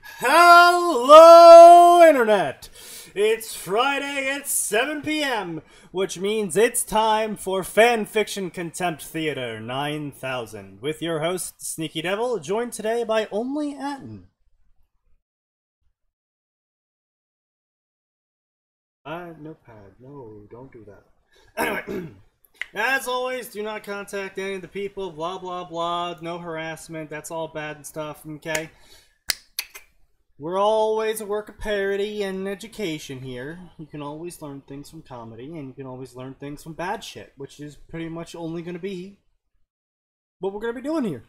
Hello, Internet! It's Friday at 7 p.m., which means it's time for Fanfiction Contempt Theater 9000, with your host, SneakyDevil, joined today by only Atin. Notepad. No, don't do that. Anyway, as always, do not contact any of the people, blah blah blah, no harassment, that's all bad stuff, okay? We're always a work of parody and education here. You can always learn things from comedy, and you can always learn things from bad shit, which is pretty much only going to be what we're going to be doing here.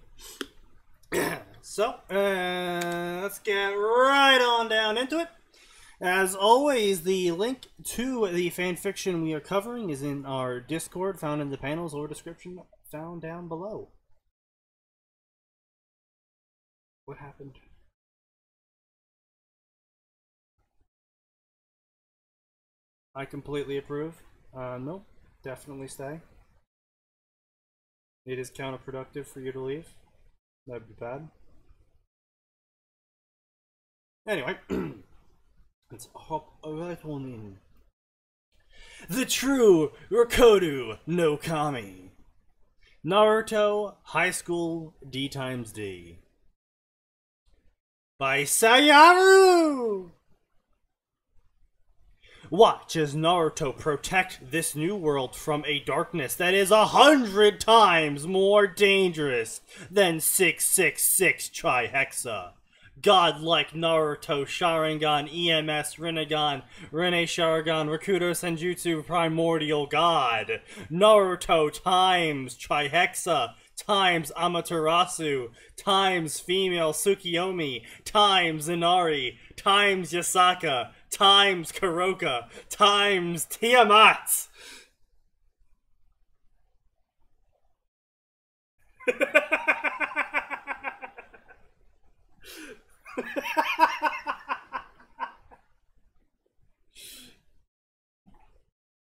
So, let's get right on down into it. As always, the link to the fanfiction we are covering is in our Discord, found in the panels or description found down below. What happened? I completely approve. Nope. Definitely stay. It is counterproductive for you to leave. That'd be bad. Anyway. Let's hop right on in. The true Rakodu no Kami. Naruto High School D times D. By Sayaru! Watch as Naruto protect this new world from a darkness that is 100 times more dangerous than 666 Trihexa. Godlike Naruto Sharingan EMS Rinnegan Rene Sharingan Rakudo Senjutsu Primordial God. Naruto times Trihexa times Amaterasu times female Tsukiyomi times Inari times Yasaka times Kuroka times Tiamat.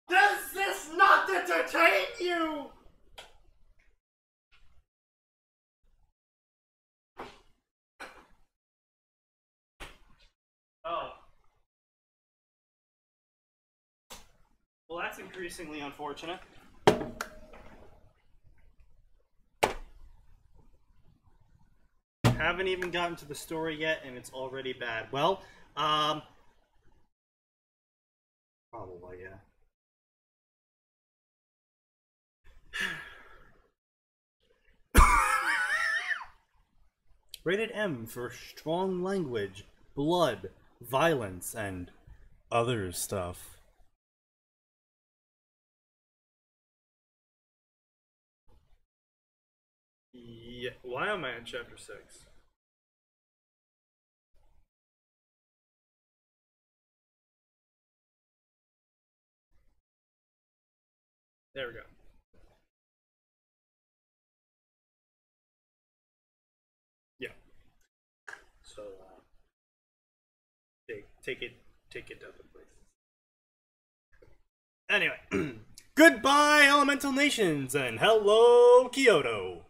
Does this not entertain you? Oh. Well, that's increasingly unfortunate. Haven't even gotten to the story yet, and it's already bad. Well, probably, yeah. Rated M for strong language, blood, violence, and other stuff. Yeah, why am I in chapter 6? There we go. Yeah. So, take it down to place. Anyway, goodbye, Elemental Nations, and hello, Kyoto.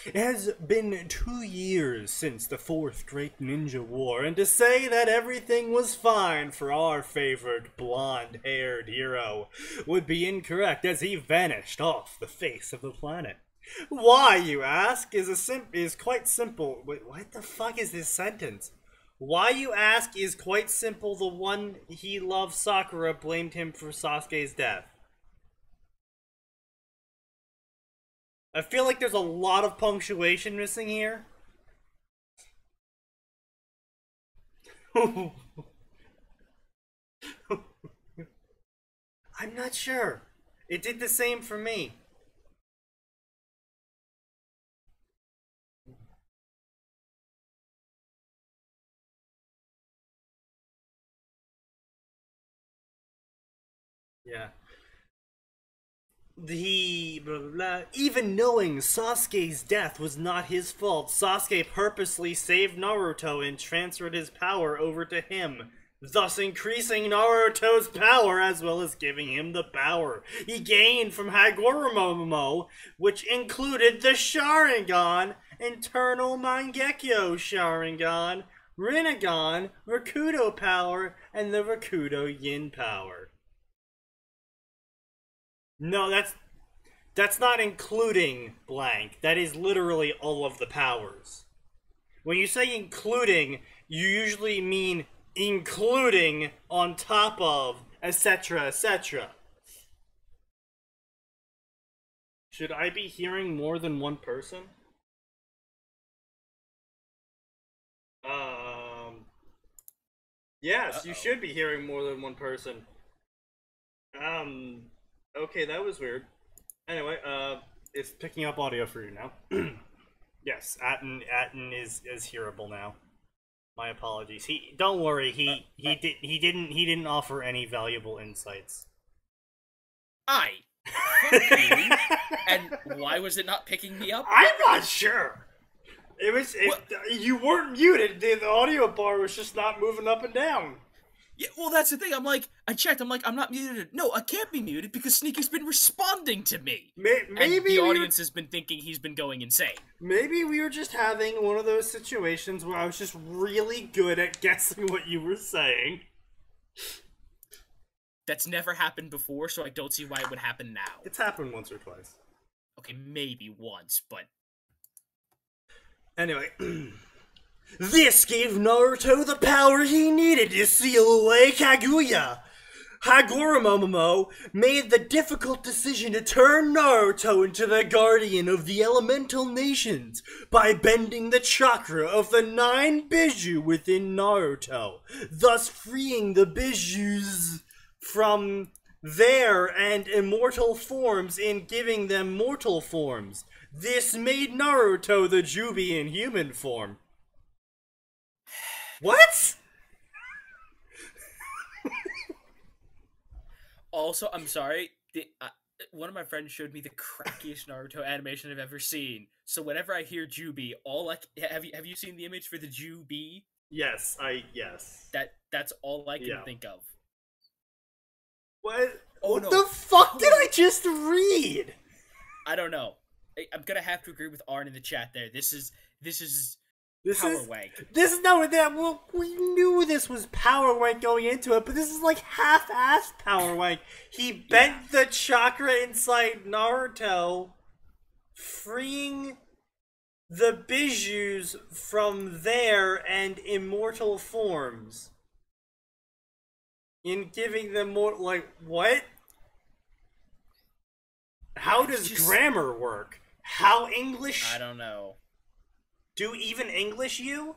It has been 2 years since the 4th Great Ninja War, and to say that everything was fine for our favorite blonde-haired hero would be incorrect, as he vanished off the face of the planet. Why, you ask, is quite simple. Wait, what the fuck is this sentence? Why, you ask, is quite simple. The one he loved, Sakura, blamed him for Sasuke's death. I feel like there's a lot of punctuation missing here. I'm not sure. It did the same for me. Yeah. Even knowing Sasuke's death was not his fault, Sasuke purposely saved Naruto and transferred his power over to him, thus increasing Naruto's power as well as giving him the power he gained from Hagoromo Momo, which included the Sharingan, Internal Mangekyo Sharingan, Rinnegan, Rakudo power, and the Rakudo Yin power. No, that's not including blank. That is literally all of the powers. When you say including, you usually mean including on top of, etc., etc. Should I be hearing more than one person? Yes, you should be hearing more than one person. Okay, that was weird. Anyway, it's picking up audio for you now. Yes, Atin is hearable now. My apologies. Don't worry, he didn't offer any valuable insights. Fuck you. And why was it not picking me up? I'm not sure. You weren't muted. The audio bar was just not moving up and down. Yeah, well, that's the thing. I checked. I'm like, I'm not muted. No, I can't be muted because Sneaky's been responding to me. Maybe and the audience has been thinking he's been going insane. Maybe we were just having one of those situations where I was just really good at guessing what you were saying. That's never happened before, so I don't see why it would happen now. It's happened once or twice. Okay, maybe once, but... Anyway, this gave Naruto the power he needed to seal away Kaguya. Hagoromomo made the difficult decision to turn Naruto into the guardian of the elemental nations by bending the chakra of the 9 Biju within Naruto, thus freeing the Bijus from their and immortal forms and giving them mortal forms. This made Naruto the Jubi in human form. What? Also, I'm sorry, one of my friends showed me the crackiest Naruto animation I've ever seen. So whenever I hear Jubi, have you seen the image for the Jubi? Yes, yes. That's all I can think of. What? Oh, what no. the fuck did I just read? I don't know. I'm gonna have to agree with Arn in the chat there. This is power wank. Well, we knew this was power wank going into it, but this is like half-assed power wank. He bent the chakra inside Naruto, freeing the Bijus from their and immortal forms. In giving them more, like, what? How does grammar work? How English? I don't know. Do even English you?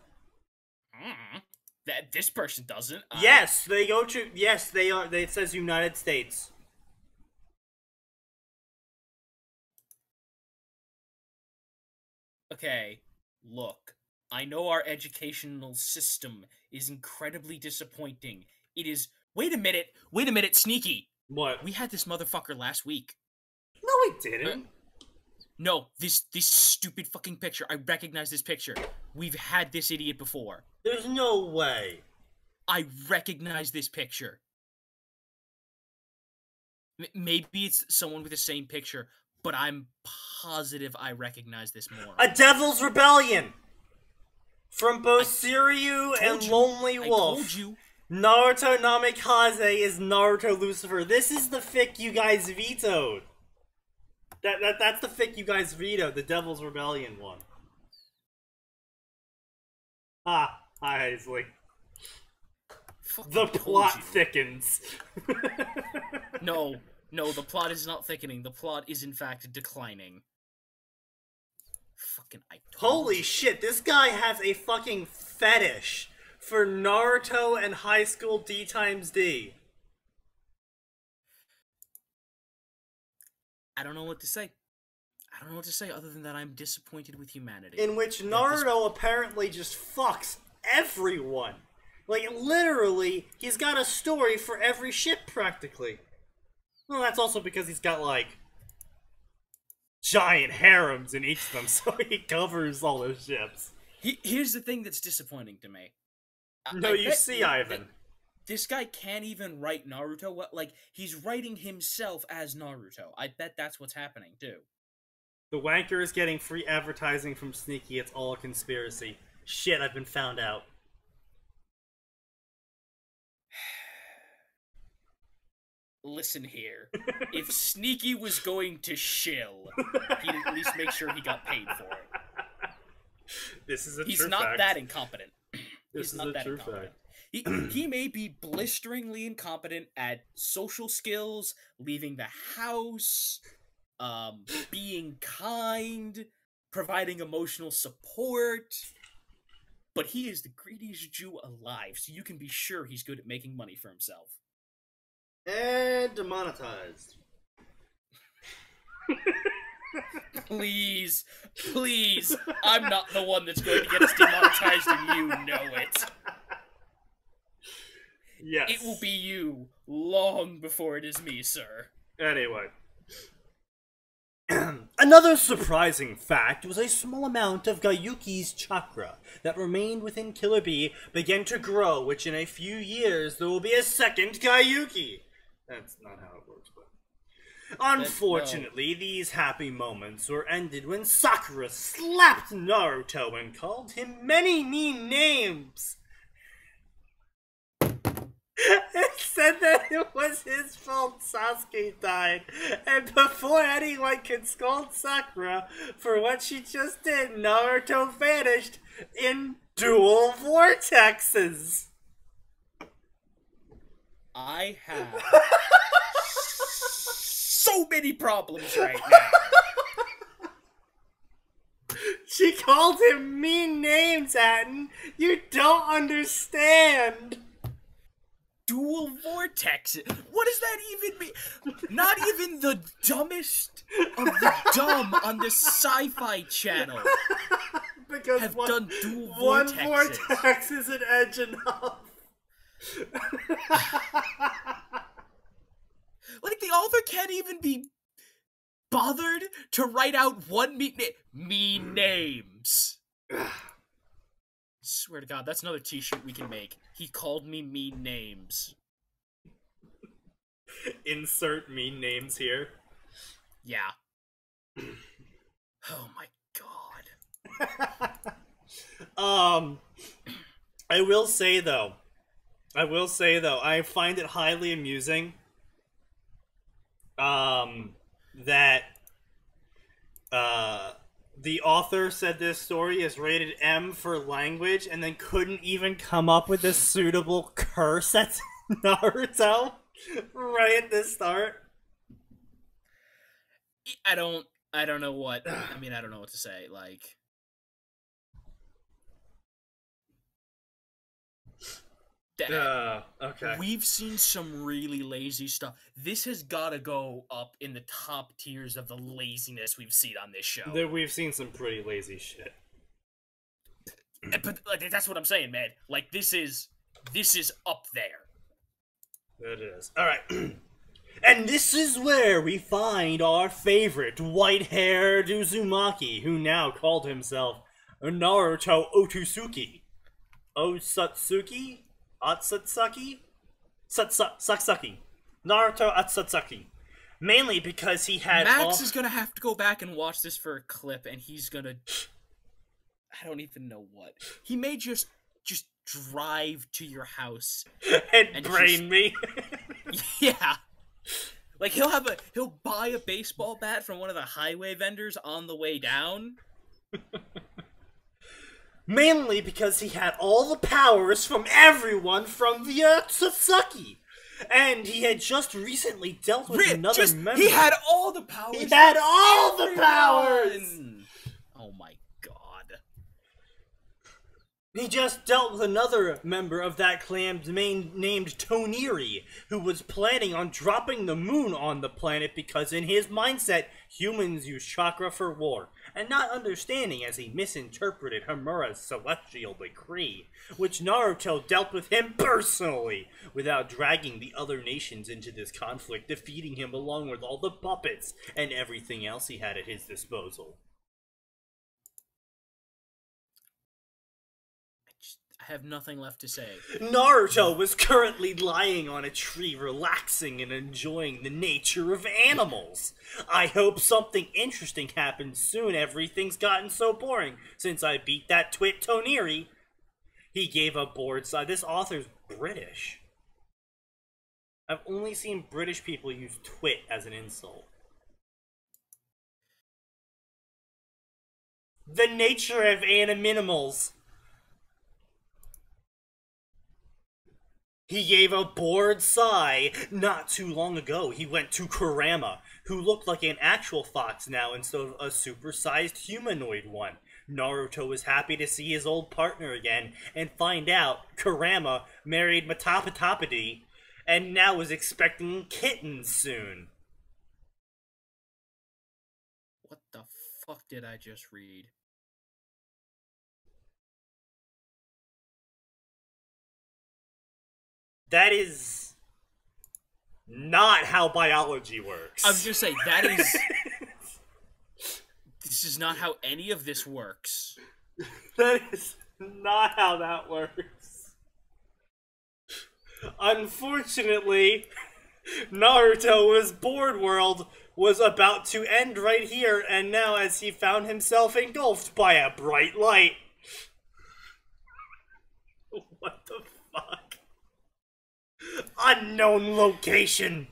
That this person doesn't. Yes, they go to. Yes, they are. It says United States. Okay, look. I know our educational system is incredibly disappointing. It is. Wait a minute, Sneaky. What? We had this motherfucker last week. No, we didn't. No, this stupid fucking picture. I recognize this picture. We've had this idiot before. There's no way. I recognize this picture. Maybe it's someone with the same picture, but I'm positive I recognize this more. A Devil's Rebellion! From both Siryu and Lonely Wolf. I told you. Naruto Namikaze is Naruto Lucifer. This is the fic you guys vetoed. That's the fic you guys vetoed, the Devil's Rebellion one. Hi Hazley. The plot thickens. No, the plot is not thickening. The plot is in fact declining. Fucking Holy shit, this guy has a fucking fetish for Naruto and High School D times D. I don't know what to say. I don't know what to say other than that I'm disappointed with humanity. In which Naruto apparently just fucks everyone. Like, literally, he's got a story for every ship, practically. Well, that's also because he's got, like, giant harems in each of them, so he covers all those ships. Here's the thing that's disappointing to me. Ivan. This guy can't even write Naruto. Like, he's writing himself as Naruto. I bet that's what's happening, too. The wanker is getting free advertising from Sneaky. It's all a conspiracy. Shit, I've been found out. listen here. If Sneaky was going to shill, he'd at least make sure he got paid for it. This is a He's true not fact. that incompetent. This He's is not a that true incompetent. fact. He may be blisteringly incompetent at social skills, leaving the house, being kind, providing emotional support, but he is the greediest Jew alive, so you can be sure he's good at making money for himself. And demonetized. Please, I'm not the one that's going to get us demonetized, and you know it. Yes. It will be you long before it is me, sir. Anyway. Another surprising fact was a small amount of Gayuki's chakra that remained within Killer Bee began to grow, which in a few years there will be a second Gayuki. That's not how it works, but... Unfortunately, these happy moments were ended when Sakura slapped Naruto and called him many mean names. It said that it was his fault Sasuke died, and before anyone could scold Sakura for what she just did, Naruto vanished in dual vortexes. I have so many problems right now. She called him mean names, Atin. You don't understand. Dual vortexes? What does that even mean? Not even the dumbest of the dumb on the Sci-Fi Channel Because have one, done dual one vortexes. vortex isn't edge enough. Like, the author can't even be bothered to write out one mean names. Swear to God, that's another t-shirt we can make. He called me mean names. Insert mean names here. Yeah. Oh my God. I will say though, I find it highly amusing, that, the author said this story is rated M for language and then couldn't even come up with a suitable curse at Naruto right at the start. I don't know what, I mean, I don't know what to say, like... Okay. We've seen some really lazy stuff. This has got to go up in the top tiers of the laziness we've seen on this show. We've seen some pretty lazy shit. But like, that's what I'm saying, man. Like, this is up there. It is. Alright. And this is where we find our favorite white-haired Uzumaki, who now called himself Naruto Otsutsuki. Otsutsuki? Otsutsuki? Satsuki. Naruto Otsutsuki. Mainly because he had Max is gonna have to go back and watch this for a clip, and he's gonna... I don't even know what. He may just drive to your house and brain me. Yeah. Like, he'll buy a baseball bat from one of the highway vendors on the way down. Mainly because he had all the powers from everyone from the Otsutsuki. And he had just recently dealt with another member. He had all the powers. He had all the powers! Oh my God. He just dealt with another member of that clan named Toniri, who was planning on dropping the moon on the planet because in his mindset, humans use chakra for war, and not understanding as he misinterpreted Homura's celestial decree, which Naruto dealt with him personally, without dragging the other nations into this conflict, defeating him along with all the puppets and everything else he had at his disposal. I have nothing left to say. Naruto was currently lying on a tree, relaxing and enjoying the nature of animals. I hope something interesting happens soon. Everything's gotten so boring since I beat that twit Toniri. He gave a bored side. This author's British. I've only seen British people use twit as an insult. The nature of animimals. He gave a bored sigh. Not too long ago, he went to Kurama, who looked like an actual fox now instead of a supersized humanoid one. Naruto was happy to see his old partner again and find out Kurama married Matapatapati and now is expecting kittens soon. What the fuck did I just read? That is not how biology works. I was just saying, that is... This is not how any of this works. That is not how that works. Unfortunately, Naruto's bored world was about to end right here and now as he found himself engulfed by a bright light. What the fuck? Unknown location.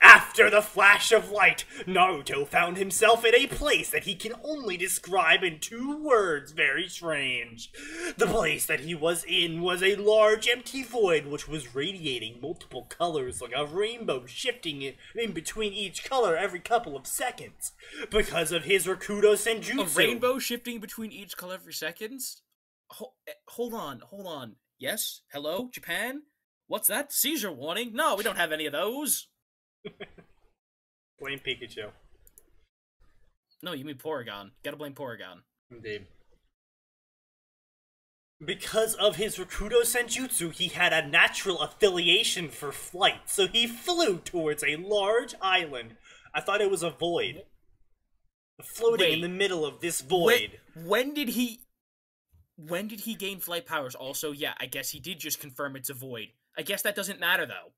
After the flash of light, Naruto found himself in a place that he can only describe in 2 words. Very strange. The place that he was in was a large empty void which was radiating multiple colors like a rainbow, shifting in between each color every couple of seconds. Because of his Rakudo Senjutsu. A rainbow shifting between each color every seconds? Hold on. Yes? Hello? Japan? What's that? Seizure warning? No, we don't have any of those. Blame Pikachu. No, you mean Porygon. Gotta blame Porygon. Indeed. Because of his Rakudo Senjutsu, he had a natural affiliation for flight, so he flew towards a large island. I thought it was a void. Floating in the middle of this void. When did he gain flight powers? Also, yeah, I guess he did just confirm it's a void. I guess that doesn't matter, though.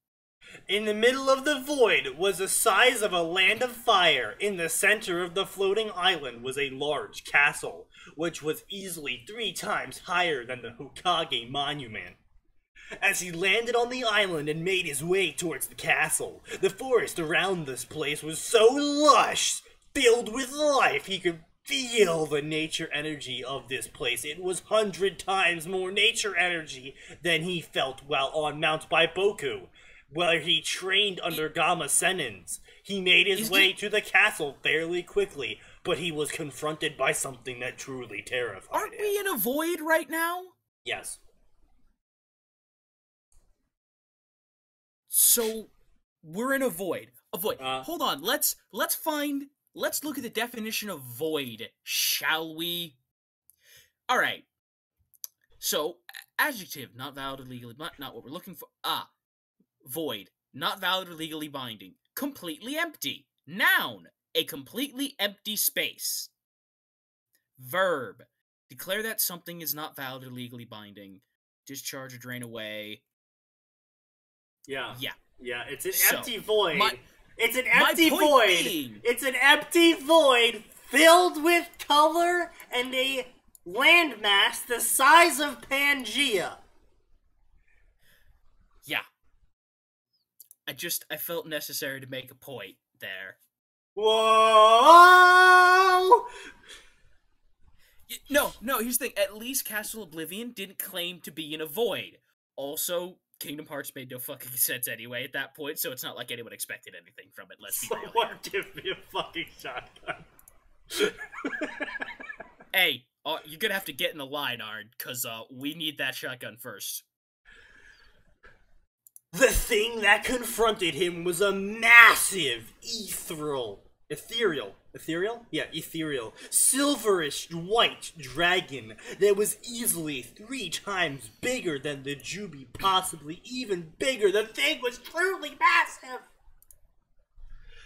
In the middle of the void was the size of a land of fire. In the center of the floating island was a large castle, which was easily 3 times higher than the Hokage monument. As he landed on the island and made his way towards the castle, the forest around this place was so lush, filled with life, he could feel the nature energy of this place. It was 100 times more nature energy than he felt while on Mount Baiboku, where he trained under Gamma Senins. He made his way to the castle fairly quickly, but he was confronted by something that truly terrified him. Aren't we in a void right now? Yes. So, we're in a void. A void. Hold on, let's look at the definition of void, shall we? Alright. So, adjective, not valid or legally, not what we're looking for. Void, not valid or legally binding. Completely empty. Noun, a completely empty space. Verb, declare that something is not valid or legally binding. Discharge or drain away. Yeah. Yeah. Yeah, it's an empty void. It's an empty void! It's an empty void filled with color and a landmass the size of Pangea. Yeah. I felt necessary to make a point there. Whoa! No, here's the thing. At least Castle Oblivion didn't claim to be in a void. Also, Kingdom Hearts made no fucking sense anyway at that point, so it's not like anyone expected anything from it, let's be real here. Someone give me a fucking shotgun. Hey, you're gonna have to get in the line, Arn, because we need that shotgun first. The thing that confronted him was a massive, ethereal, silverish white dragon that was easily 3 times bigger than the Jubi, possibly even bigger. The thing was truly massive.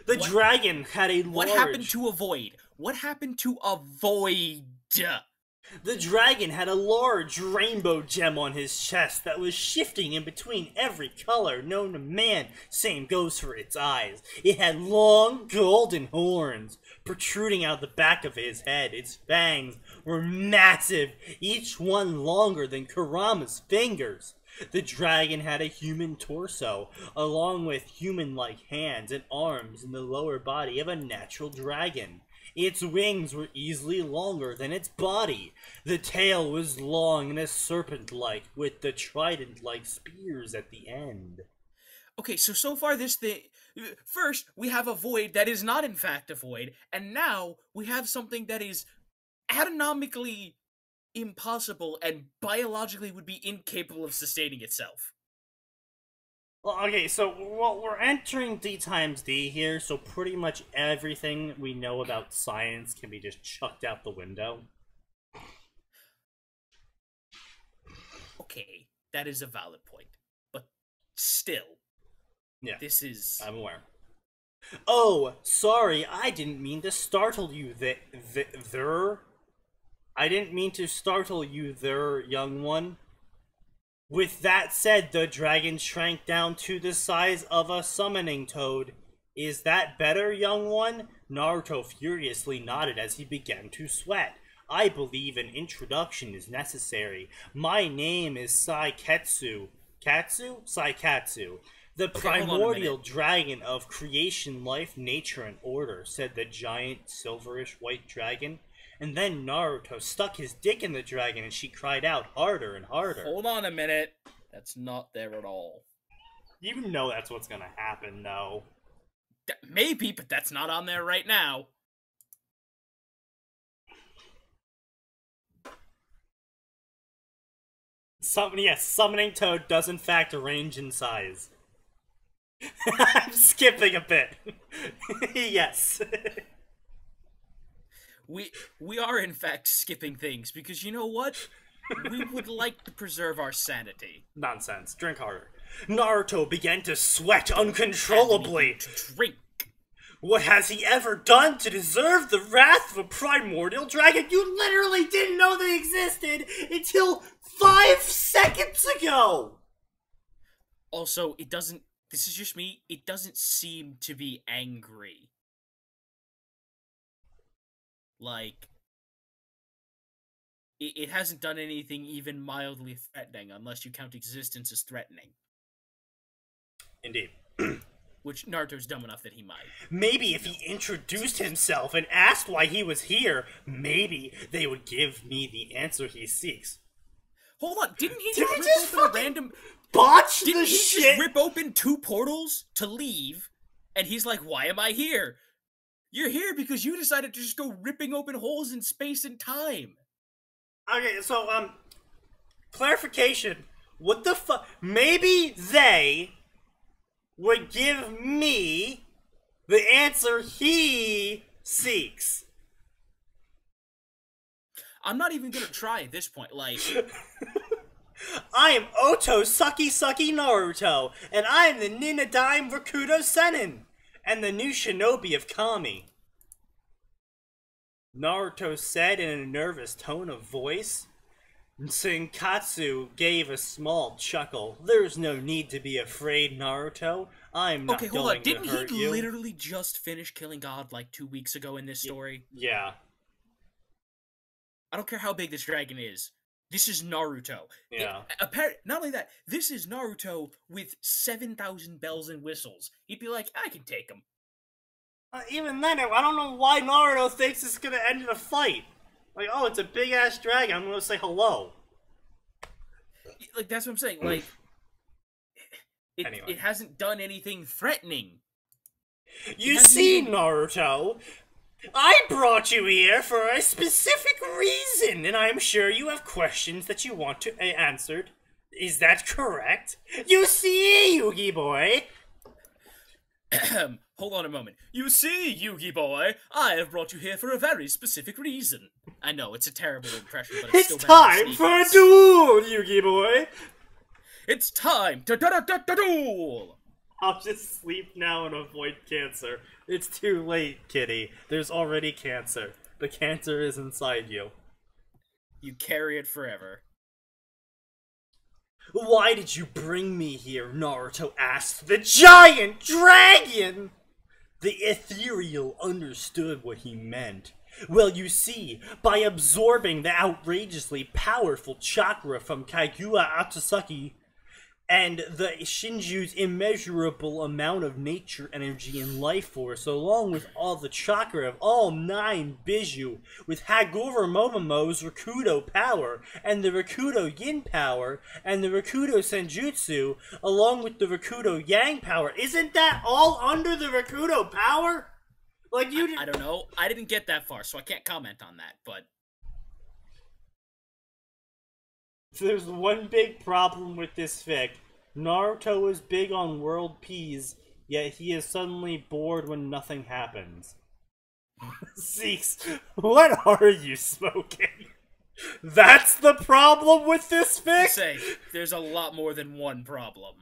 The dragon had a large... What happened to a void? What happened to a void? The dragon had a large rainbow gem on his chest that was shifting in between every color known to man. Same goes for its eyes. It had long golden horns protruding out the back of his head. Its fangs were massive, each one longer than Kurama's fingers. The dragon had a human torso, along with human-like hands and arms in the lower body of a natural dragon. Its wings were easily longer than its body. The tail was long and serpent-like, with the trident-like spears at the end. Okay, so far this thing... First, we have a void that is not in fact a void, and now we have something that is anatomically impossible and biologically would be incapable of sustaining itself. Well, okay, so we're entering D times D here, so pretty much everything we know about science can be just chucked out the window. Okay, that is a valid point, but still... Yeah, this is... I'm aware. Oh, sorry, I didn't mean to startle you there. I didn't mean to startle you there, young one. With that said, the dragon shrank down to the size of a summoning toad. Is that better, young one? Naruto furiously nodded as he began to sweat. I believe an introduction is necessary. My name is Saiketsu. Saikatsu. The primordial dragon of creation, life, nature, and order, said the giant, silverish white dragon. And then Naruto stuck his dick in the dragon and she cried out harder and harder. Hold on a minute. That's not there at all. You know that's what's gonna happen, though. Maybe, but that's not on there right now. Yes, summoning toad does in fact range in size. I'm skipping a bit. Yes. We are in fact skipping things because you know what? We would like to preserve our sanity. Nonsense. Drink harder. Naruto began to sweat uncontrollably. To drink. What has he ever done to deserve the wrath of a primordial dragon? You literally didn't know they existed until 5 seconds ago! Also, it doesn't... This is just me. It doesn't seem to be angry. Like... It hasn't done anything even mildly threatening, unless you count existence as threatening. Indeed. Which Naruto's dumb enough that he might. Maybe if he introduced himself and asked why he was here, maybe they would give me the answer he seeks. Hold on, didn't he Did just rip open a random... Botch Didn't the he shit? just rip open 2 portals to leave? And he's like, why am I here? You're here because you decided to just go ripping open holes in space and time. Okay, so, clarification. What the fuck? Maybe they would give me the answer he seeks. I'm not even gonna try at this point, like... I am Oto Sucky Sucky Naruto, and I am the Ninadime Rakudo Senin, and the new shinobi of Kami. Naruto said in a nervous tone of voice. Senkatsu gave a small chuckle. There's no need to be afraid, Naruto. I'm not going to hurt you. Didn't he literally just finish killing God like 2 weeks ago in this story? Yeah. I don't care how big this dragon is. This is Naruto. Yeah. Not only that, this is Naruto with 7,000 bells and whistles. He'd be like, I can take him. Even then, I don't know why Naruto thinks it's gonna end in a fight. Like, oh, it's a big-ass dragon, I'm gonna say hello. Like, that's what I'm saying, like... Anyway. It hasn't done anything threatening. You see, Naruto, I brought you here for a specific reason, and I'm sure you have questions that you want to answered. Is that correct? You see, Yugi boy? Hold on a moment. You see, Yugi boy, I have brought you here for a very specific reason. I know, it's a terrible impression, but it's still better than time for a duel, Yugi boy! It's time to duel! I'll just sleep now and avoid cancer. It's too late, kitty. There's already cancer. The cancer is inside you. You carry it forever. Why did you bring me here? Naruto asked the giant dragon! The ethereal understood what he meant. Well, you see, by absorbing the outrageously powerful chakra from Kaguya Atsusaki, and the Shinju's immeasurable amount of nature energy and life force, along with all the chakra of all 9 Biju, with Haguro Momomo's Rakudo power, and the Rakudo Yin power, and the Rakudo Senjutsu, along with the Rakudo Yang power. Isn't that all under the Rakudo power? Like, you I don't know. I didn't get that far, so I can't comment on that, but... There's one big problem with this fic. Naruto is big on world peace, yet he is suddenly bored when nothing happens. Zeeks, what are you smoking? That's the problem with this fic? Say, there's a lot more than one problem.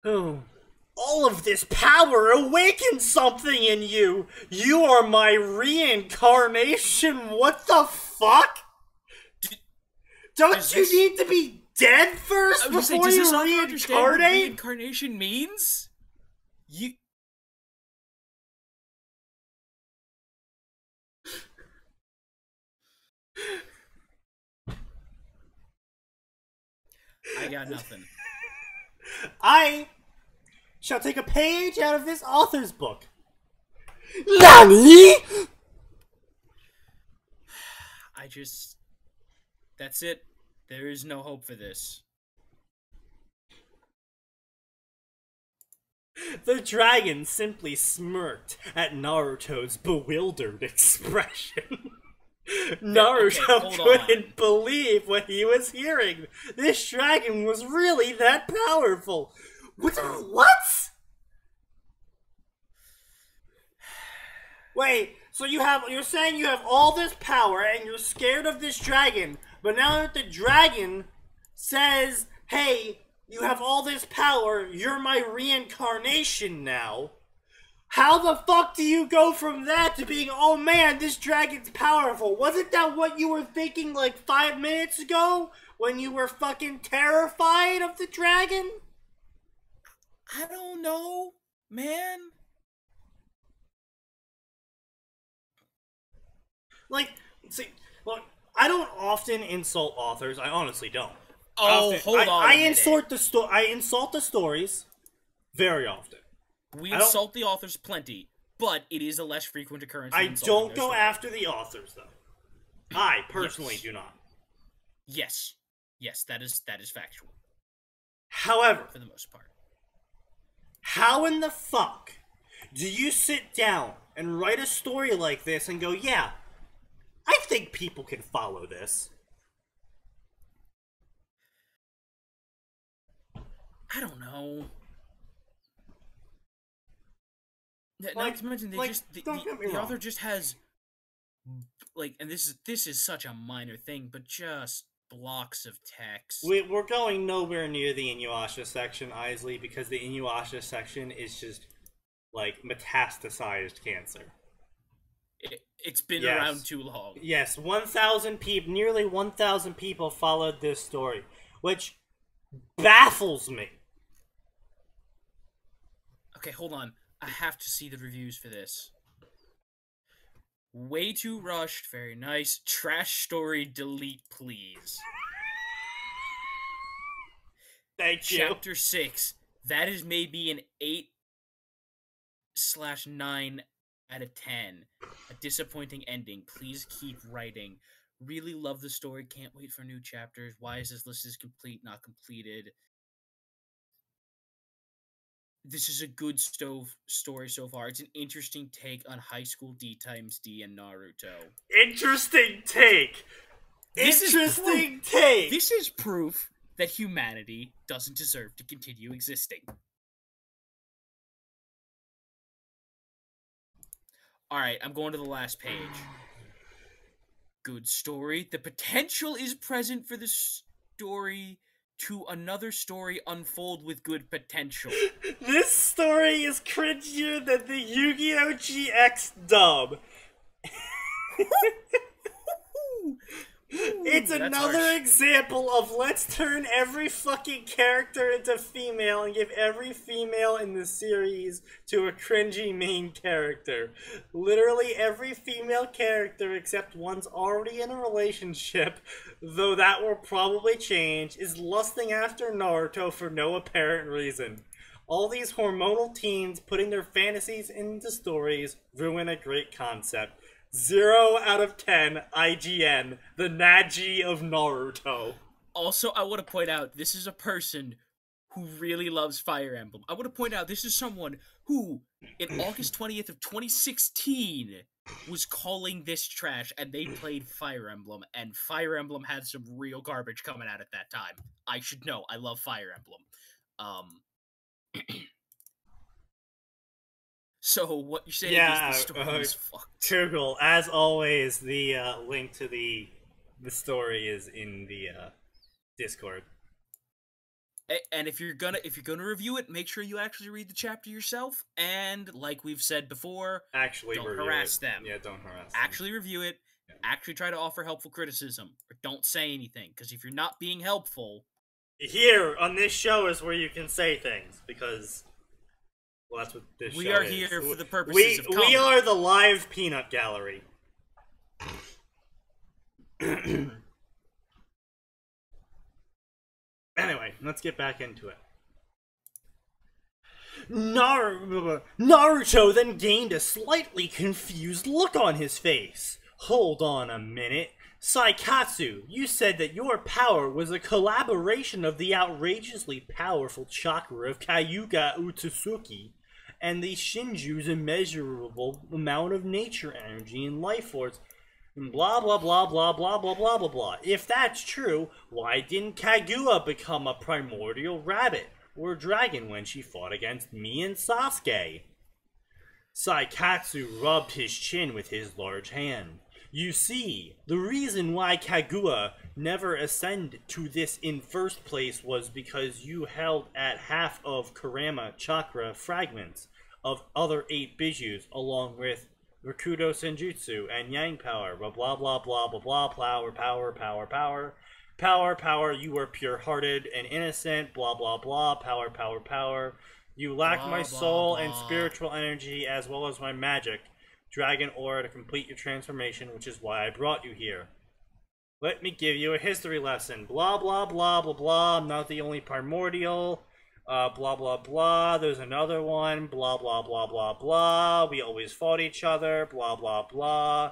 Oh. All of this power awakens something in you! You are my reincarnation! What the fuck? Don't you need to be dead first before you reincarnate? What reincarnation means? I got nothing. I shall take a page out of this author's book. NANI?! That's it. There is no hope for this. The dragon simply smirked at Naruto's bewildered expression. Naruto couldn't believe what he was hearing. This dragon was really that powerful. What? Wait, so you're saying you have all this power and you're scared of this dragon, but now that the dragon says, hey, you have all this power, you're my reincarnation now. How the fuck do you go from that to being, oh man, this dragon's powerful? Wasn't that what you were thinking like 5 minutes ago when you were fucking terrified of the dragon? I don't know, man. Like, see, look, I don't often insult authors. I honestly don't. Oh, hold on. I insult the stories very often. We insult the authors plenty, but it is a less frequent occurrence. I don't go after the authors, though. I personally do not. Yes, that is factual. However, for the most part, how in the fuck do you sit down and write a story like this and go, yeah, I think people can follow this? I don't know. Not to mention, the author just has, like, and this is such a minor thing, but just blocks of text. We're going nowhere near the Inuyasha section, Isley, because the Inuyasha section is just, like, metastasized cancer. It's been around too long. Yes, 1,000 people, nearly 1,000 people followed this story, which baffles me. Okay, hold on. I have to see the reviews for this. Way too rushed. Very nice. Trash story. Delete, please. Thank you. Chapter 6. That is maybe an 8/9 out of 10. A disappointing ending. Please keep writing. Really love the story. Can't wait for new chapters. Why is this list complete, not completed? This is a good story so far. It's an interesting take on high school D times D and Naruto. Interesting take! This is proof that humanity doesn't deserve to continue existing. Alright, I'm going to the last page. Good story. The potential is present for the story to another story unfold with good potential. This story is cringier than the Yu-Gi-Oh! GX dub. It's another harsh. example of let's turn every fucking character into female and give every female in the series to a cringy main character. Literally every female character except one's already in a relationship, though that will probably change, is lusting after Naruto for no apparent reason. All these hormonal teens putting their fantasies into stories ruin a great concept. 0 out of 10, IGN, the Naji of Naruto. Also, I want to point out, this is a person who really loves Fire Emblem. I want to point out, this is someone who, in August 20th of 2016, was calling this trash, and they played Fire Emblem, and Fire Emblem had some real garbage coming out at that time. I should know, I love Fire Emblem. So, what you're saying is the story is fucked. Tugel, as always, the link to the story is in the Discord. And if you're gonna review it, make sure you actually read the chapter yourself. And like we've said before, don't harass them. Yeah, don't harass them. Actually review it. Yeah. Actually try to offer helpful criticism, or don't say anything. Because if you're not being helpful, here on this show is where you can say things, because. Well, that's what this we show are is. here for the purposes of comedy. We are the live peanut gallery. Anyway, let's get back into it. Naruto then gained a slightly confused look on his face. Hold on a minute. Saikatsu, you said that your power was a collaboration of the outrageously powerful chakra of Kayuga Utsuki and the Shinju's immeasurable amount of nature energy and life force. Blah blah blah blah blah blah blah blah blah. If that's true, why didn't Kaguya become a primordial rabbit or dragon when she fought against me and Sasuke? Saikatsu rubbed his chin with his large hand. You see, the reason why Kaguya never ascended to this in first place was because you held at half of Kurama chakra fragments of other 8 Bijus along with Rakudo Senjutsu and Yang power, blah blah blah blah blah blah, power, you were pure-hearted and innocent, blah blah blah, power, you lacked my soul and spiritual energy as well as my magic, dragon aura to complete your transformation, which is why I brought you here. Let me give you a history lesson, blah blah blah blah blah, I'm not the only primordial, blah blah blah, there's another one, blah blah blah blah blah, we always fought each other, blah blah blah.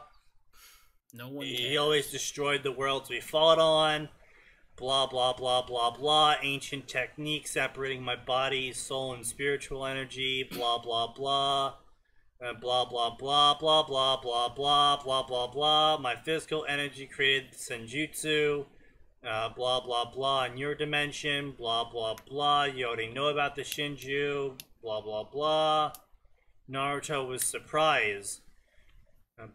No one cares. He always destroyed the worlds we fought on, blah blah blah blah blah, ancient technique separating my body, soul, and spiritual energy, blah blah blah. Blah blah blah blah blah blah blah blah blah blah. My physical energy created Senjutsu. Blah blah blah in your dimension. Blah blah blah. You already know about the Shinju. Blah blah blah. Naruto was surprised.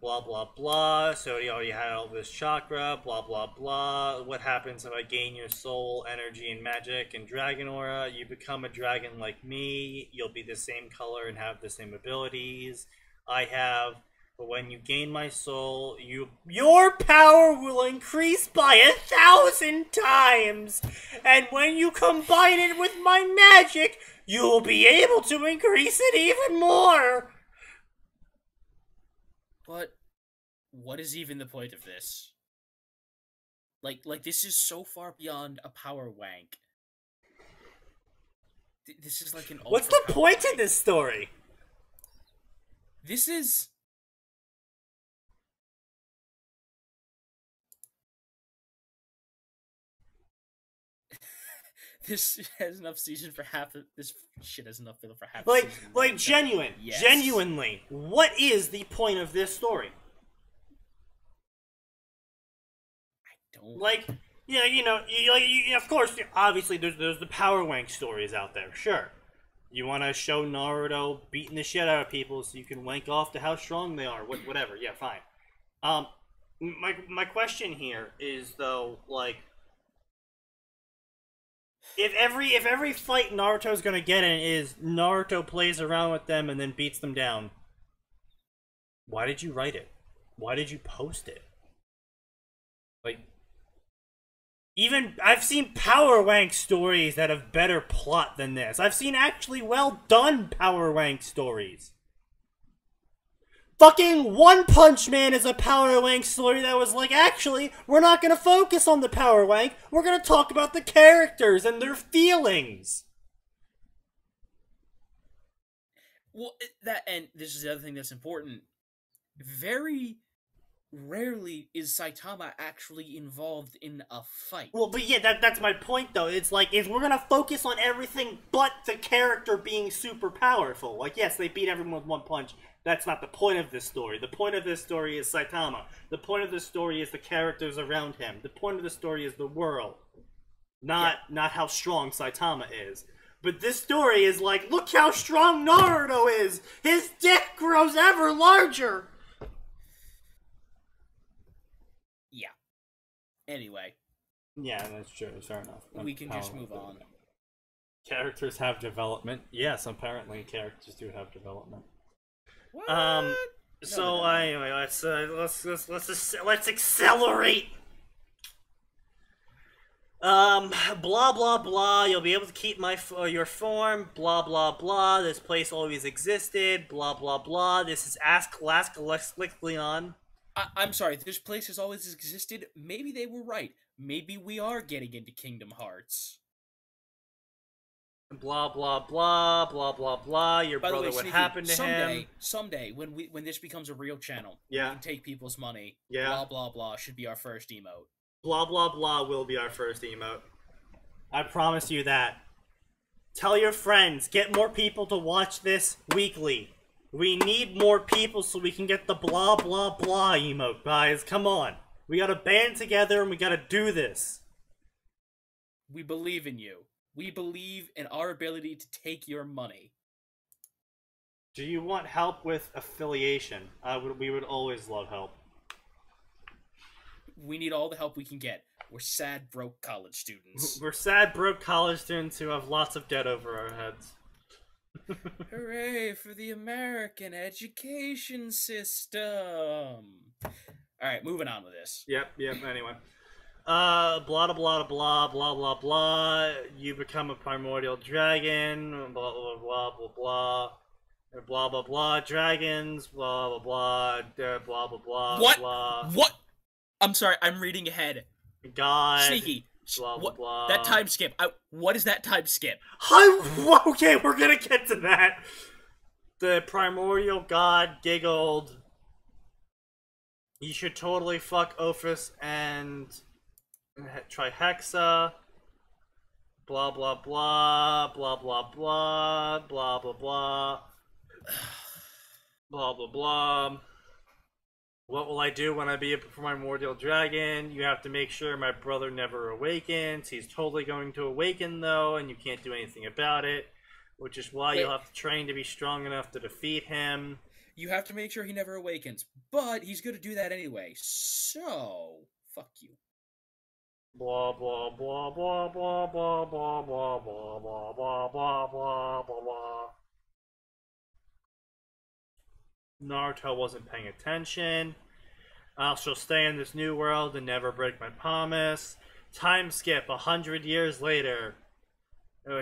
Blah blah blah. So he already had all this chakra. Blah blah blah. What happens if I gain your soul, energy, and magic and dragon aura? You become a dragon like me. You'll be the same color and have the same abilities I have. But when you gain my soul, your power will increase by 1,000 times. And when you combine it with my magic, you will be able to increase it even more. But what is even the point of this? Like this is so far beyond a power wank. This is like an. What's the point of this story? This is. This has enough season for half of this shit has enough filler for half. Like genuinely, what is the point of this story? I don't of course, obviously, there's the power wank stories out there. Sure, you want to show Naruto beating the shit out of people so you can wank off to how strong they are. Whatever, yeah, fine. My question here is though, like. If every fight Naruto's gonna get in is Naruto plays around with them and then beats them down, why did you write it? Why did you post it? Like, Even I've seen power wank stories that have better plot than this. I've seen actually well done power wank stories. Fucking One Punch Man is a power wank story that was like, actually, we're not gonna focus on the power wank, we're gonna talk about the characters and their feelings. Well, and this is the other thing that's important. Very rarely is Saitama actually involved in a fight. Well, but yeah, that's my point, though. It's like, if we're gonna focus on everything but the character being super powerful. Like, yes, they beat everyone with one punch. That's not the point of this story. The point of this story is Saitama. The point of this story is the characters around him. The point of the story is the world. Not how strong Saitama is. But this story is like, look how strong Naruto is! His dick grows ever larger! Yeah. Anyway. Yeah, that's true. Fair enough. We can just move on. Characters have development. Yes, apparently characters do have development. What? So anyway, let's accelerate. Blah blah blah. You'll be able to keep your form. Blah blah blah. This place always existed. Blah blah blah. This is Ask Leon. I'm sorry. This place has always existed. Maybe they were right. Maybe we are getting into Kingdom Hearts. Blah blah blah blah blah blah. Your By the brother, way, what Sneaky, happened to him? Someday, when this becomes a real channel, Yeah. we can take people's money. Yeah. Blah blah blah should be our first emote. Blah blah blah will be our first emote. I promise you that. Tell your friends. Get more people to watch this weekly. We need more people so we can get the blah blah blah emote, guys. Come on. We gotta band together and we gotta do this. We believe in you. We believe in our ability to take your money. Do you want help with affiliation? We would always love help. We need all the help we can get. We're sad, broke college students. We're sad, broke college students who have lots of debt over our heads. Hooray for the American education system! Alright, moving on with this. Yep, anyway. Blah blah blah blah blah blah blah. You become a primordial dragon. Blah blah blah blah blah. Blah blah blah. Dragons. Blah blah blah. Blah blah blah. What? Blah. What? I'm sorry. I'm reading ahead. God. Sneaky. Blah blah blah. That time skip. What is that time skip? Okay, we're gonna get to that. The primordial god giggled. You should totally fuck Ophis and Trihexa. Blah blah blah blah blah blah blah blah blah blah blah blah. What will I do when I be a primordial dragon? You have to make sure my brother never awakens. He's totally going to awaken though, and you can't do anything about it. Which is why you'll have to train to be strong enough to defeat him. You have to make sure he never awakens, but he's going to do that anyway. So, fuck you. Blah blah blah blah blah blah blah blah blah blah blah blah blah blah blah. Naruto wasn't paying attention. I shall stay in this new world and never break my promise. Time skip 100 years later.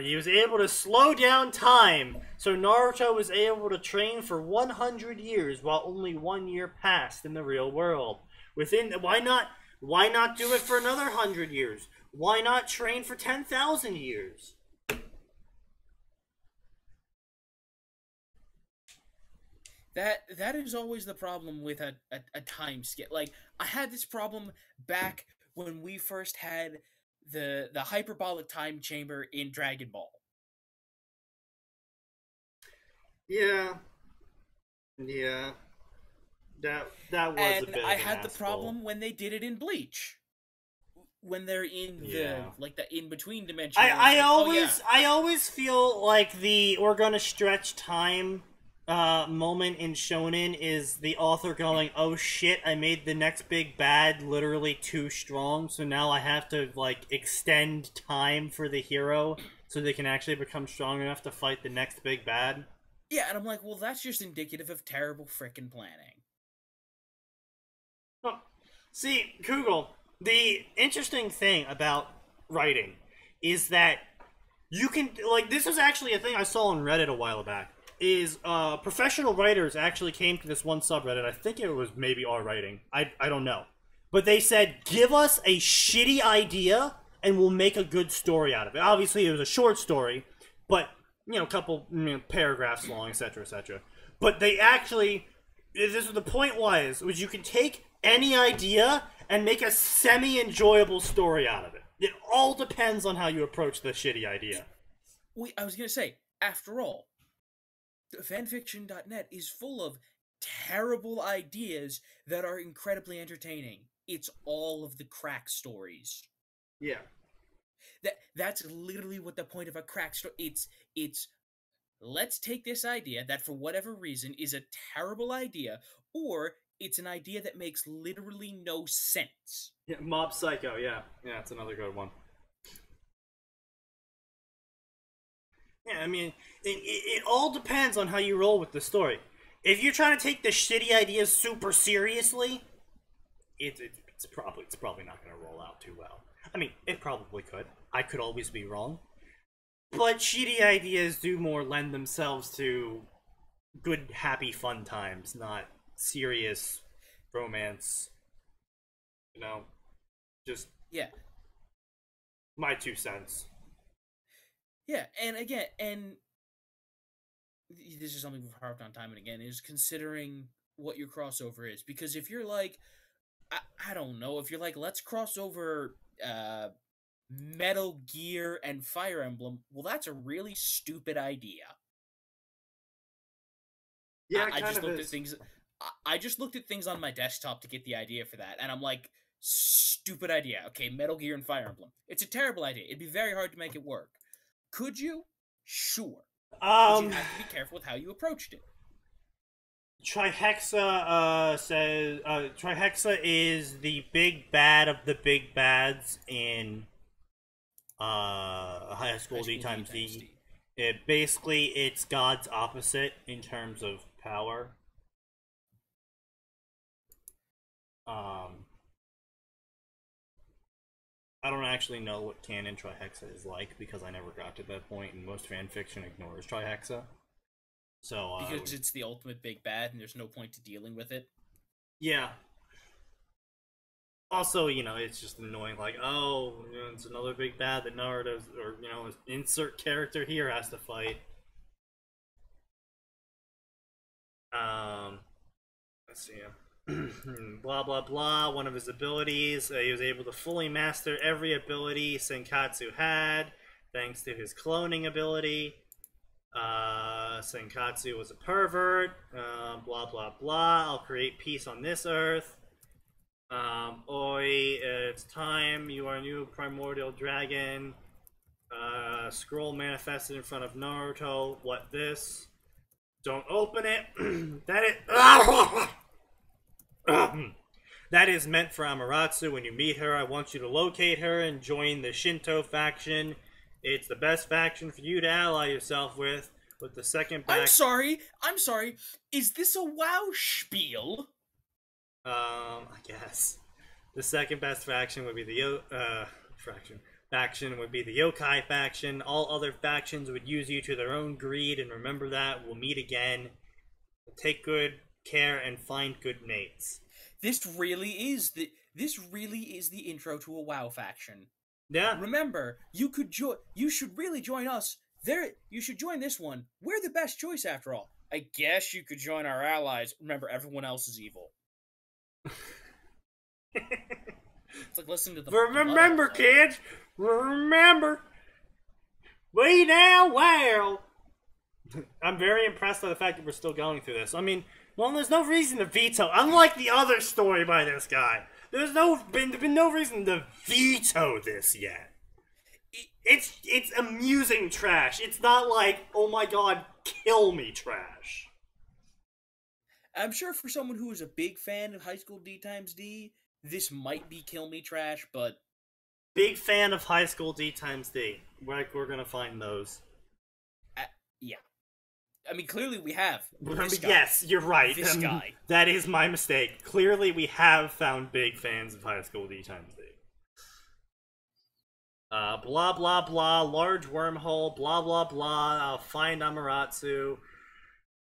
He was able to slow down time, so Naruto was able to train for 100 years while only 1 year passed in the real world. Why not do it for another 100 years? Why not train for 10,000 years? That is always the problem with a time skip. Like, I had this problem back when we first had the hyperbolic time chamber in Dragon Ball. Yeah. That was a bit of I an had the asshole. problem when they did it in Bleach. When they're in the in-between dimension. I always feel like we're gonna stretch time moment in Shonen is the author going, oh shit, I made the next big bad literally too strong, so now I have to like extend time for the hero so they can actually become strong enough to fight the next big bad. Yeah, and I'm like, well, that's just indicative of terrible frickin' planning. Oh, see, Kugel, the interesting thing about writing is that you can, like, this is actually a thing I saw on Reddit a while back, is professional writers actually came to this one subreddit. I think it was maybe R writing. I don't know. But they said, give us a shitty idea and we'll make a good story out of it. Obviously, it was a short story, but, you know, a couple paragraphs long, etc., etc. But they actually, this is the point was you can take any idea and make a semi-enjoyable story out of it. It all depends on how you approach the shitty idea. I was going to say, after all, fanfiction.net is full of terrible ideas that are incredibly entertaining. It's all of the crack stories. Yeah. That's literally what the point of a crack story. It's let's take this idea that for whatever reason is a terrible idea, or it's an idea that makes literally no sense. Yeah, Mob Psycho, yeah. Yeah, it's another good one. Yeah, I mean, it all depends on how you roll with the story. If you're trying to take the shitty ideas super seriously, it's probably not going to roll out too well. I mean, it probably could. I could always be wrong. But shitty ideas do more lend themselves to good, happy, fun times, not serious romance. You know? Just... Yeah. My 2 cents. Yeah, and again, and this is something we've harped on time and again, is considering what your crossover is. Because if you're like, I don't know, if you're like, let's cross over Metal Gear and Fire Emblem, well, that's a really stupid idea. Yeah, I just looked at things. I just looked at things on my desktop to get the idea for that, and I'm like, stupid idea. Okay, Metal Gear and Fire Emblem. It's a terrible idea. It'd be very hard to make it work. Could you? Sure. But you have to be careful with how you approached it. Trihexa says Trihexa is the big bad of the big bads in High School D times D. Basically, it's God's opposite in terms of power. I don't actually know what canon Trihexa is like because I never got to that point, and most fanfiction ignores Trihexa. So because it's the ultimate big bad, and there's no point to dealing with it. Yeah. Also, you know, it's just annoying. Like, oh, you know, it's another big bad that Naruto's, or you know, insert character here has to fight. Let's see. Blah blah blah. One of his abilities, he was able to fully master every ability Senkatsu had, thanks to his cloning ability. Senkatsu was a pervert. Blah blah blah. I'll create peace on this earth. Oi, it's time. You are a new primordial dragon. Scroll manifested in front of Naruto. What this? Don't open it. That is meant for Amaterasu. When you meet her, I want you to locate her and join the Shinto faction. It's the best faction for you to ally yourself with the second back... I'm sorry. Is this a WoW spiel? I guess. The second best faction would be the faction would be the Yokai faction. All other factions would use you to their own greed, and remember that. We'll meet again. Take good care and find good mates. This really is the intro to a WoW faction. Yeah. Remember, you should really join us. You should join this one. We're the best choice after all. I guess you could join our allies. Remember, everyone else is evil. It's like listening to the... Remember, kids! Remember! We now well! I'm very impressed by the fact that we're still going through this. I mean, well, there's no reason to veto. Unlike the other story by this guy, there's been no reason to veto this yet. It's amusing trash. It's not like, oh my god, kill me trash. I'm sure for someone who is a big fan of High School D times D, this might be kill me trash, but... Big fan of High School D times D. We're gonna find those. Yeah. I mean, clearly we have. Yes, you're right. This guy. That is my mistake. Clearly we have found big fans of High School D times D. Blah blah blah, large wormhole, blah blah blah, find Amaterasu,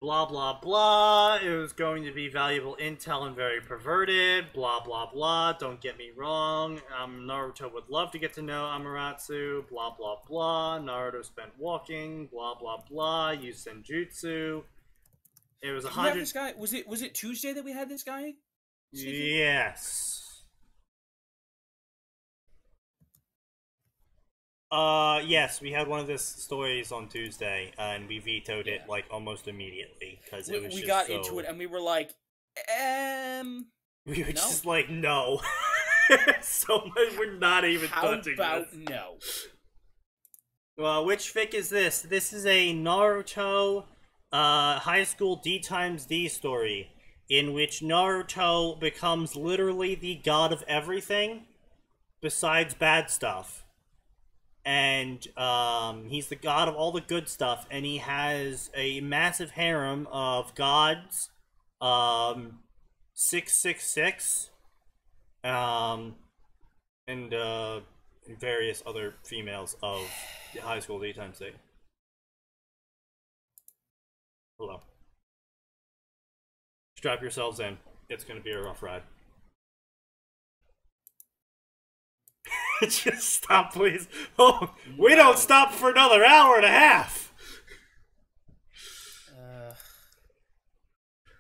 blah blah blah, it was going to be valuable intel and very perverted, blah blah blah, don't get me wrong, Naruto would love to get to know Amaterasu, blah blah blah, Naruto spent walking, blah blah blah, used senjutsu, it was 100... this guy? Was it Tuesday that we had this guy? Yes. Yes, we had one of the stories on Tuesday, and we vetoed it, like, almost immediately, because it was we just got so... into it, and we were like, We were no? just like, no. So much, we're not even touching How about this. no? Well, which fic is this? This is a Naruto, High School D times D story, in which Naruto becomes literally the god of everything, besides bad stuff. And he's the god of all the good stuff, and he has a massive harem of gods, 666, and various other females of the High School D times D. Hello. Strap yourselves in. It's gonna be a rough ride. Just stop, please. Oh, we don't stop for another hour and a half.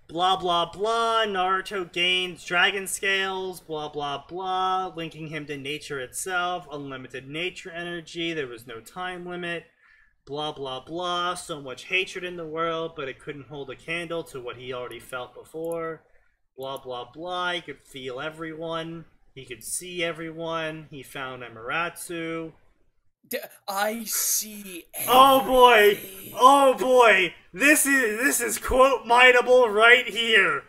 Blah blah blah. Naruto gains dragon scales. Blah blah blah. Linking him to nature itself. Unlimited nature energy. There was no time limit. Blah blah blah. So much hatred in the world, but it couldn't hold a candle to what he already felt before. Blah blah blah. He could feel everyone. He could see everyone. He found Amaterasu. I see everything. Oh boy! Oh boy! This is quote mineable right here.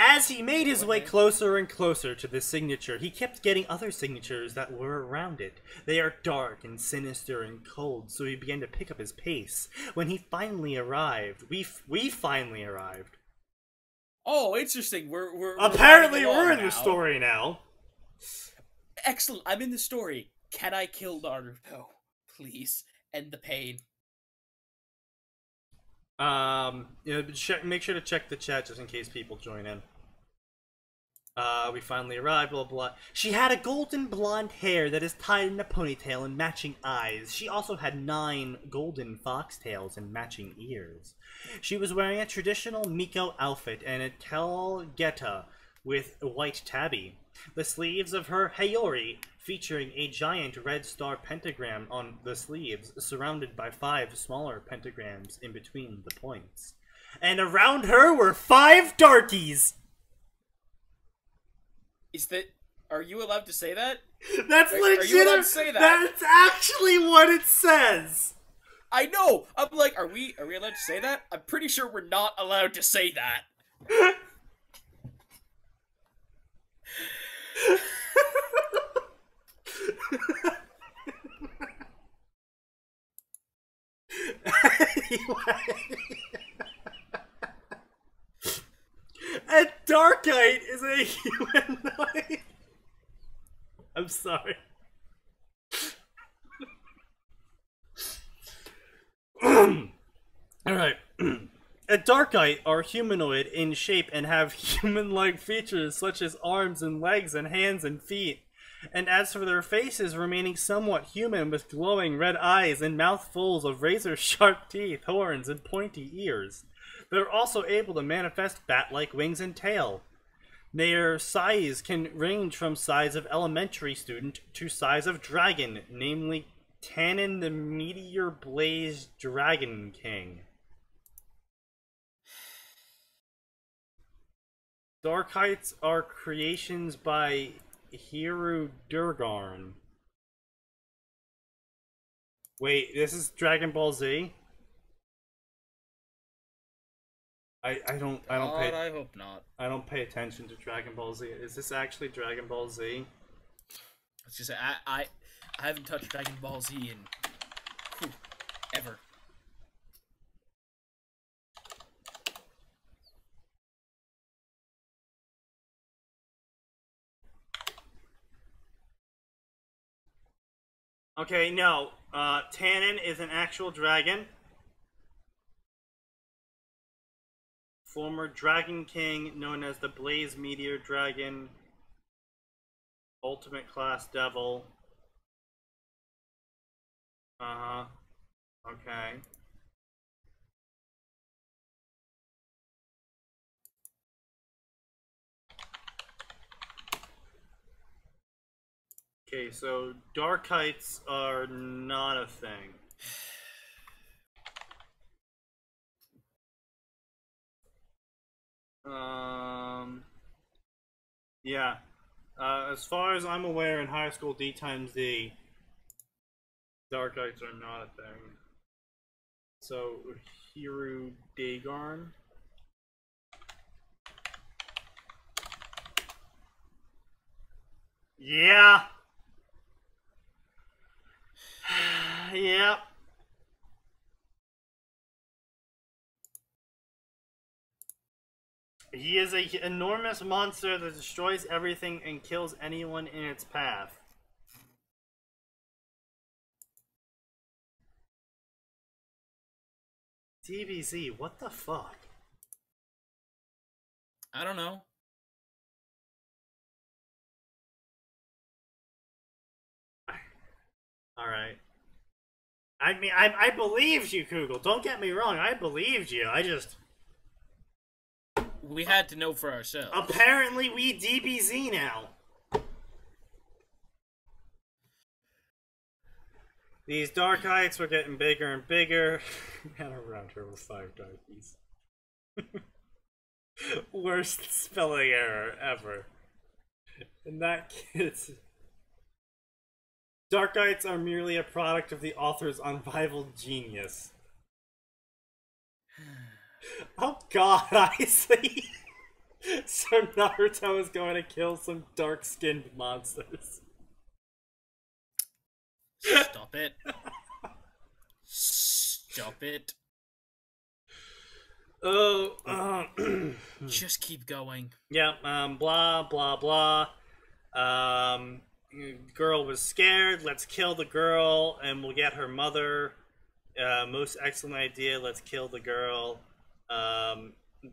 As he made his way closer and closer to the signature, he kept getting other signatures that were around it. They are dark and sinister and cold, so he began to pick up his pace. When he finally arrived, we finally arrived. Oh, interesting. We're apparently we're in the story now. Excellent. I'm in the story. Can I kill Naruto? Please end the pain. Make sure to check the chat just in case people join in. We finally arrived, blah blah. She had a golden blonde hair that is tied in a ponytail and matching eyes. She also had 9 golden foxtails and matching ears. She was wearing a traditional Miko outfit and a tall geta with a white tabby. The sleeves of her Hayori, featuring a giant red star pentagram on the sleeves, surrounded by 5 smaller pentagrams in between the points. And around her were 5 darkies! Are you allowed to say that? That's legit! Are you allowed to say that? That's actually what it says! I know! I'm like, are we allowed to say that? I'm pretty sure we're not allowed to say that. A Darkite is a humanoid. I'm sorry. Alright. A Darkite are humanoid in shape and have human-like features such as arms and legs and hands and feet. And as for their faces, remaining somewhat human with glowing red eyes and mouthfuls of razor-sharp teeth, horns, and pointy ears. They're also able to manifest bat-like wings and tail. Their size can range from size of elementary student to size of dragon, namely Tannen the Meteor Blaze Dragon King. Darkites are creations by Hiru Durgarn. Wait, this is Dragon Ball Z? I hope not. I don't pay attention to Dragon Ball Z. Is this actually Dragon Ball Z? Let's just say I haven't touched Dragon Ball Z in ever. Okay, no. Tannen is an actual dragon. Former Dragon King, known as the Blaze Meteor Dragon. Ultimate Class Devil. Uh-huh. Okay. Okay, so Darkites are not a thing. Yeah. As far as I'm aware, in high school D times D, Darkites are not a thing. So, Hiru Daegarn. Yeah. Yeah. He is an enormous monster that destroys everything and kills anyone in its path. DBZ, what the fuck? I don't know. Alright. I mean, I believed you, Kugel. Don't get me wrong, I believed you. I just... We had to know for ourselves. Apparently we DBZ now. These Darkites were getting bigger and bigger. And around her was 5 Darkies. Worst spelling error ever. And that kid's... Darkites are merely a product of the author's unrivaled genius. Oh god, I see. So Naruto is going to kill some dark-skinned monsters. Stop it. Stop it. Oh, Just keep going. yeah, blah, blah, blah. Girl was scared, let's kill the girl, and we'll get her mother. Most excellent idea, let's kill the girl. Blah,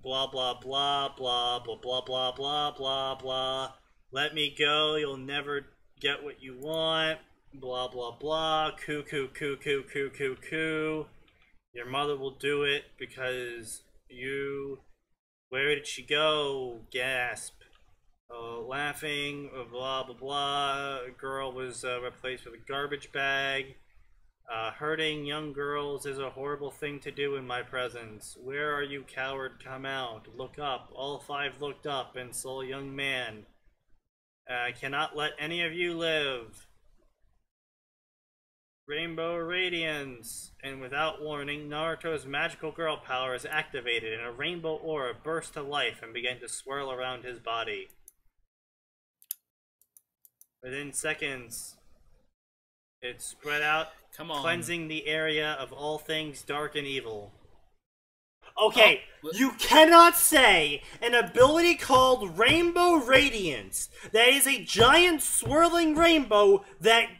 blah, blah, blah, blah, blah, blah, blah, blah, blah. Let me go, you'll never get what you want. Blah, blah, blah. Coo, coo, coo, coo, coo, coo, coo. Your mother will do it because you... Where did she go? Gasp. Laughing, blah, blah, blah. A girl was replaced with a garbage bag. Hurting young girls is a horrible thing to do in my presence. Where are you, coward? Come out. Look up. All 5 looked up and saw a young man. I cannot let any of you live. Rainbow Radiance. And without warning, Naruto's magical girl power is activated and a rainbow aura burst to life and began to swirl around his body. Within seconds, it spread out, Come on. cleansing the area of all things dark and evil. Okay, Oh, you cannot say an ability called Rainbow Radiance that is a giant swirling rainbow that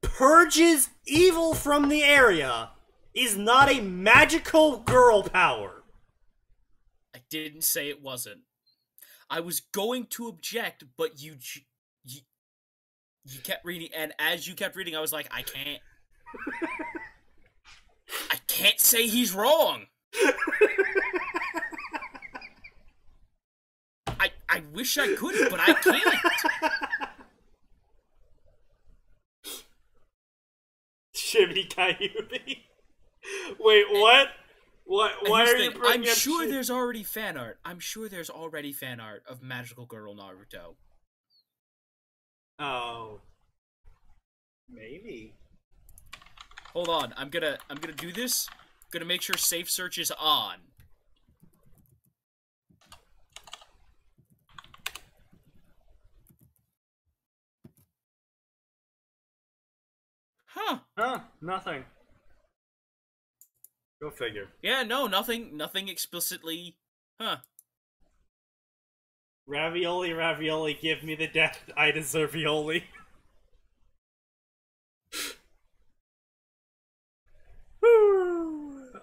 purges evil from the area is not a magical girl power. I didn't say it wasn't. I was going to object, but you kept reading, and as you kept reading, I was like, I can't say he's wrong. I wish I could, but I can't. Shibby Kyubi. Wait, what? What? Why are you bringing I'm up sure there's already fan art. I'm sure there's already fan art of Magical Girl Naruto. Oh. Maybe. Hold on, I'm gonna do this. I'm gonna make sure safe search is on. Huh. Huh, nothing. Go figure. Yeah, no, nothing explicitly. Huh. Ravioli, ravioli, give me the death I deserve, Violi.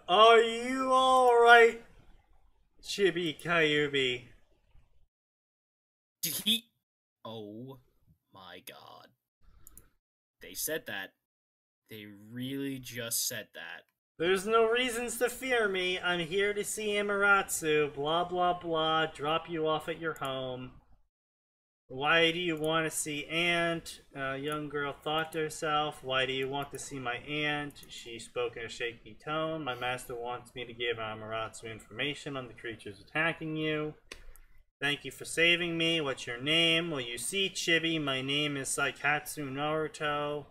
Are you alright, Chibi Kyubi? Did he? Oh my god. They said that. They really just said that. There's no reasons to fear me. I'm here to see Amaterasu. Blah blah blah. Drop you off at your home. Why do you want to see Aunt? A young girl thought to herself. Why do you want to see my aunt? She spoke in a shaky tone. My master wants me to give Amaterasu information on the creatures attacking you. Thank you for saving me. What's your name? Well, you see, Chibi, my name is Saikatsu Naruto.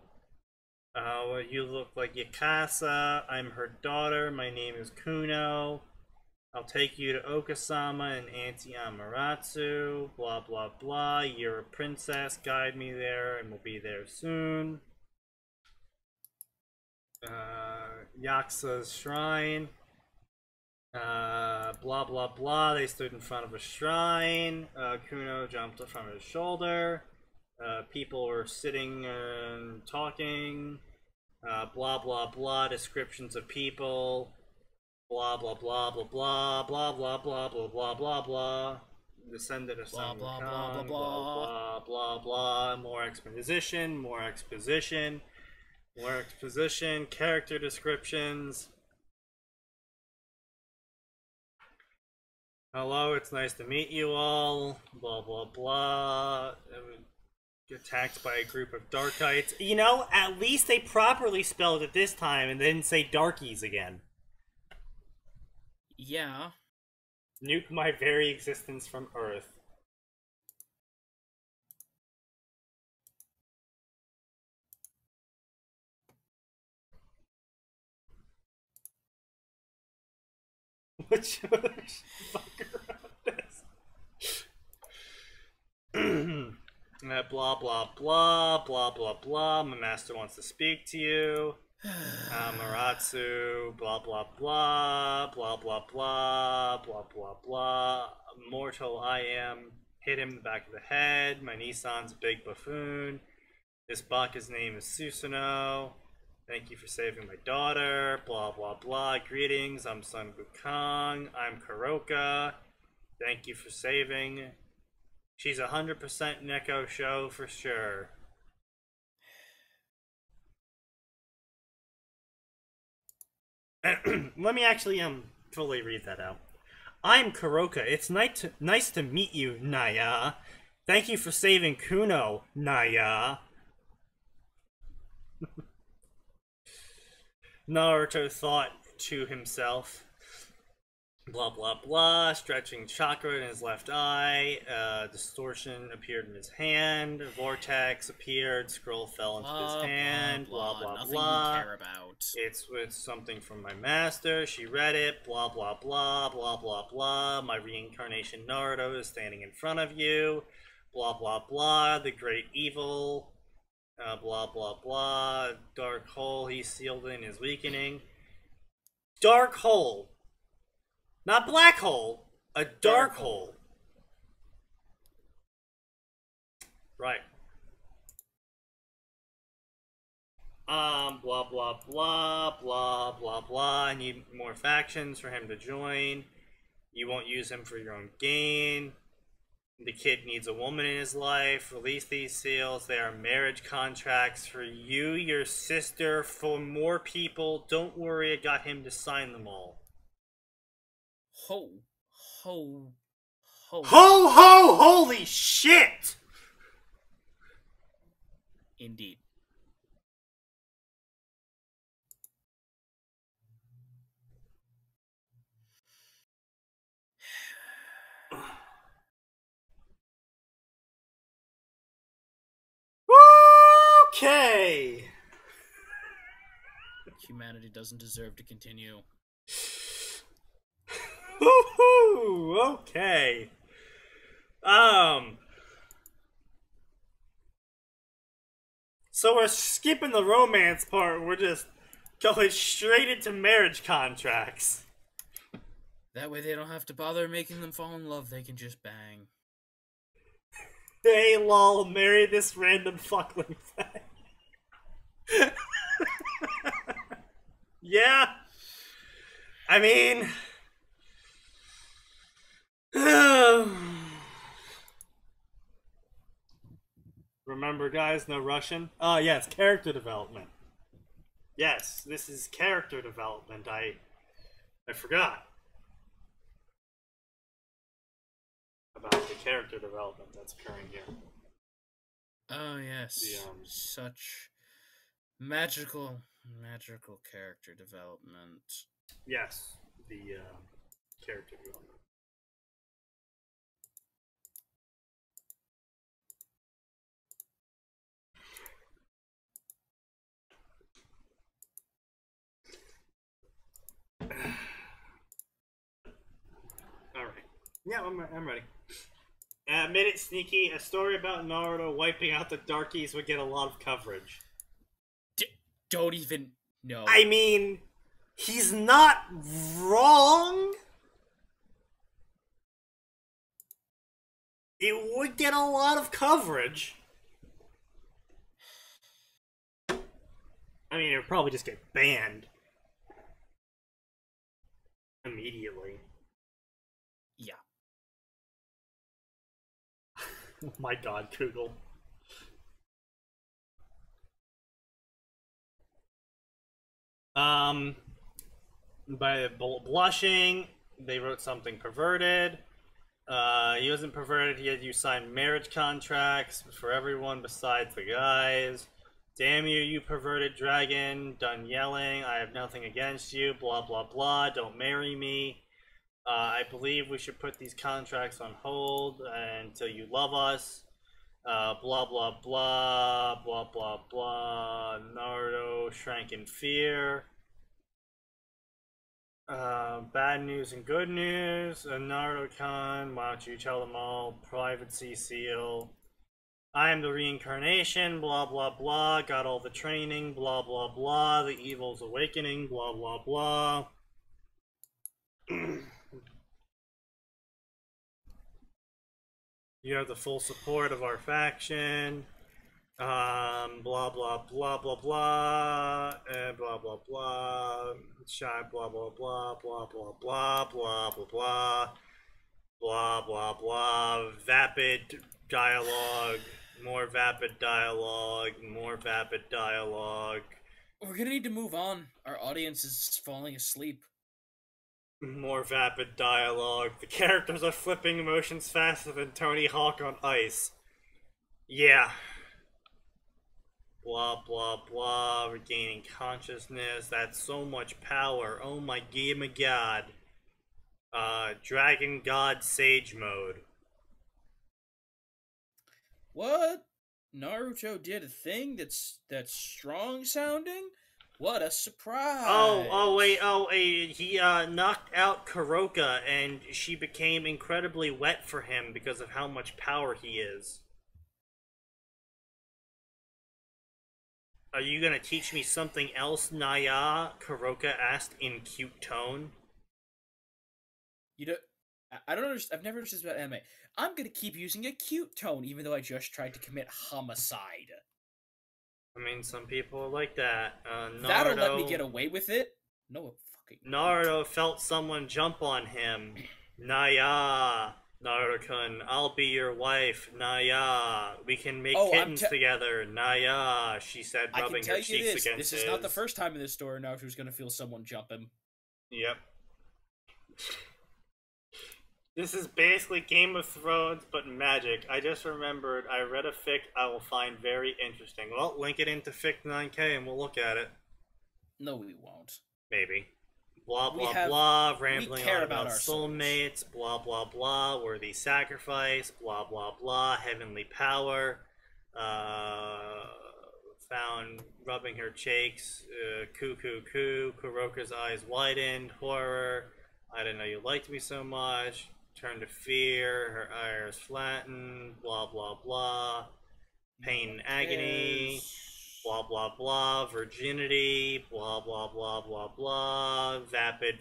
Well, you look like Yakasa. I'm her daughter. My name is Kuno. I'll take you to Okasama and Auntie Amaterasu. Blah, blah, blah. You're a princess. Guide me there, and we'll be there soon. Yaksa's shrine. Blah, blah, blah. They stood in front of a shrine. Kuno jumped from his shoulder. People were sitting and talking. Blah, blah, blah. Descriptions of people. Blah, blah, blah, blah, blah, blah, blah, blah, blah, blah, blah, blah. Descended of Blah, Sun blah, Wukong, blah, blah, blah, blah, blah. More exposition, more exposition. More exposition. Character descriptions. Hello, it's nice to meet you all. Blah, blah, blah. Attacked by a group of Darkites. You know, at least they properly spelled it this time and didn't say Darkies again. Yeah. Nuke my very existence from Earth. Which fuck around this? Blah blah blah blah blah blah. My master wants to speak to you. Maratsu, blah blah blah, blah blah blah, blah blah blah. Mortal I am. Hit him in the back of the head. My Nissan's a big buffoon. This Baka's name is Susanoo. Thank you for saving my daughter. Blah blah blah. Greetings, I'm Sun Wukong. I'm Kuroka. Thank you for saving. She's 100% Neko show for sure. Let me actually fully read that out. I'm Kuroka. It's nice to meet you, Naya. Thank you for saving Kuno, Naya. Naruto thought to himself. Blah blah blah, stretching chakra in his left eye, distortion appeared in his hand, vortex appeared, scroll fell into his hand, blah blah nothing blah. you care about. It's with something from my master, she read it, blah blah blah, blah blah blah, my reincarnation Naruto is standing in front of you, blah blah blah, the great evil, blah blah blah, dark hole he sealed in is weakening. Dark hole! Not black hole, a dark hole. Right. Blah blah blah blah blah blah. I need more factions for him to join. You won't use him for your own gain. The kid needs a woman in his life. Release these seals. They are marriage contracts for you, your sister, for more people. Don't worry, I got him to sign them all. Ho, ho, ho. Ho, ho, holy shit! Indeed. Okay! Humanity doesn't deserve to continue. Woohoo! Okay. So we're skipping the romance part. We're just going straight into marriage contracts. That way they don't have to bother making them fall in love. They can just bang. Hey, lol, marry this random fuckling thing. Yeah. I mean... Remember, guys, no Russian? Oh, yes, character development. Yes, this is character development. I forgot about the character development that's occurring here. Oh, yes. Such magical character development. Yes, the character development. Alright. Yeah, I'm ready. Admit it, Sneaky, a story about Naruto wiping out the Darkies would get a lot of coverage. Don't even know. I mean, he's not wrong. It would get a lot of coverage. I mean, it would probably just get banned immediately. Yeah. Oh my god, Kugel. By blushing, they wrote something perverted. He wasn't perverted, he had you sign marriage contracts for everyone besides the guys. Damn you, you perverted dragon. Done yelling. I have nothing against you. Blah, blah, blah. Don't marry me. I believe we should put these contracts on hold until you love us. Blah, blah, blah. Blah, blah, blah. Naruto shrank in fear. Bad news and good news. Naruto-kun, why don't you tell them all? Private seal. I am the reincarnation, blah blah blah, got all the training, blah blah blah, the evil's awakening, blah blah blah. You have the full support of our faction, blah blah blah blah blah, and blah blah blah, shy blah blah blah blah blah blah blah blah blah, blah blah blah, vapid dialogue. More vapid dialogue, more vapid dialogue. We're gonna need to move on. Our audience is falling asleep. More vapid dialogue. The characters are flipping emotions faster than Tony Hawk on ice. Yeah. Blah, blah, blah. Regaining consciousness. That's so much power. Oh my god. Dragon God Sage mode. What? Naruto did a thing that's strong sounding? What a surprise! He knocked out Kuroka and she became incredibly wet for him because of how much power he is. Are you gonna teach me something else, Naya? Kuroka asked in cute tone. I don't understand. I've never understood about anime. I'm gonna keep using a cute tone, even though I just tried to commit homicide. I mean, some people are like that. Naruto, that'll let me get away with it. No fucking. Naruto felt someone jump on him. Naya, Naruto-kun, I'll be your wife. Naya, we can make kittens together. Naya, she said, rubbing her cheeks against his. This is not the first time in this story Naruto's gonna feel someone jump him. Yep. This is basically Game of Thrones, but magic. I just remembered I read a fic I will find very interesting. Well, link it into Fic 9K and we'll look at it. No, we won't. Maybe. Blah, blah, blah, rambling on about soulmates, souls. Blah, blah, blah, worthy sacrifice, blah, blah, blah, heavenly power, found rubbing her cheeks, coo, coo, coo, Kuroka's eyes widened, horror, I didn't know you liked me so much, turn to fear, her eyes flattened, blah blah blah, pain and agony, blah blah blah, virginity, blah blah blah blah blah, vapid,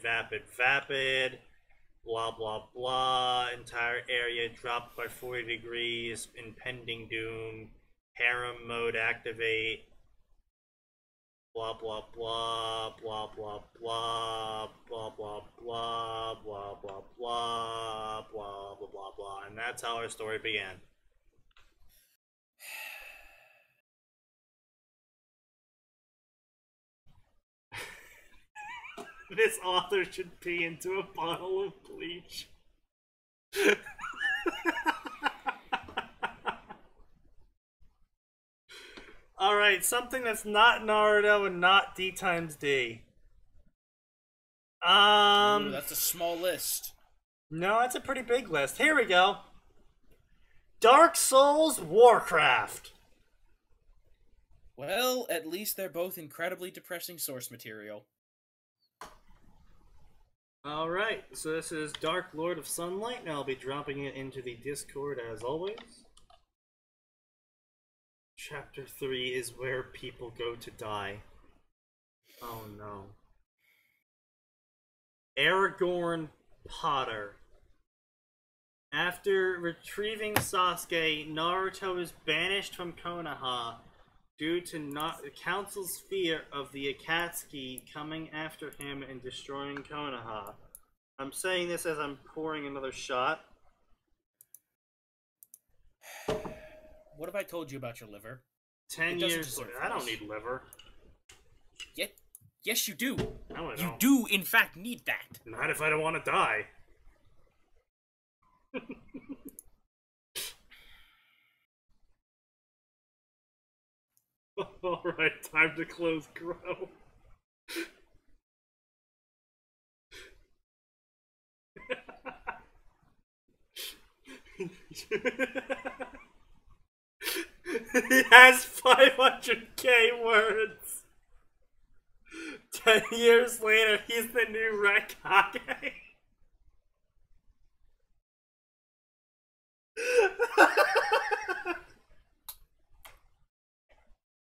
blah blah blah, entire area dropped by 40 degrees, impending doom, harem mode activate, blah blah blah, blah blah blah, blah blah blah, blah blah blah, blah blah blah blah, and that's how our story began. This author should pee into a bottle of bleach. Alright, something that's not Naruto and not D times D. Ooh, that's a small list. No, that's a pretty big list. Here we go. Dark Souls Warcraft. Well, at least they're both incredibly depressing source material. Alright, so this is Dark Lord of Sunlight, and I'll be dropping it into the Discord as always. Chapter 3 is where people go to die. Oh no. Aragorn Potter. After retrieving Sasuke, Naruto is banished from Konoha due to the council's fear of the Akatsuki coming after him and destroying Konoha. I'm saying this as I'm pouring another shot. What have I told you about your liver? 10 years later. I don't need liver. Yes, you do. No, I don't. You do, in fact, need that. Not if I don't want to die. Alright, time to close Grow. He has 500k words. 10 years later, he's the new Rekage.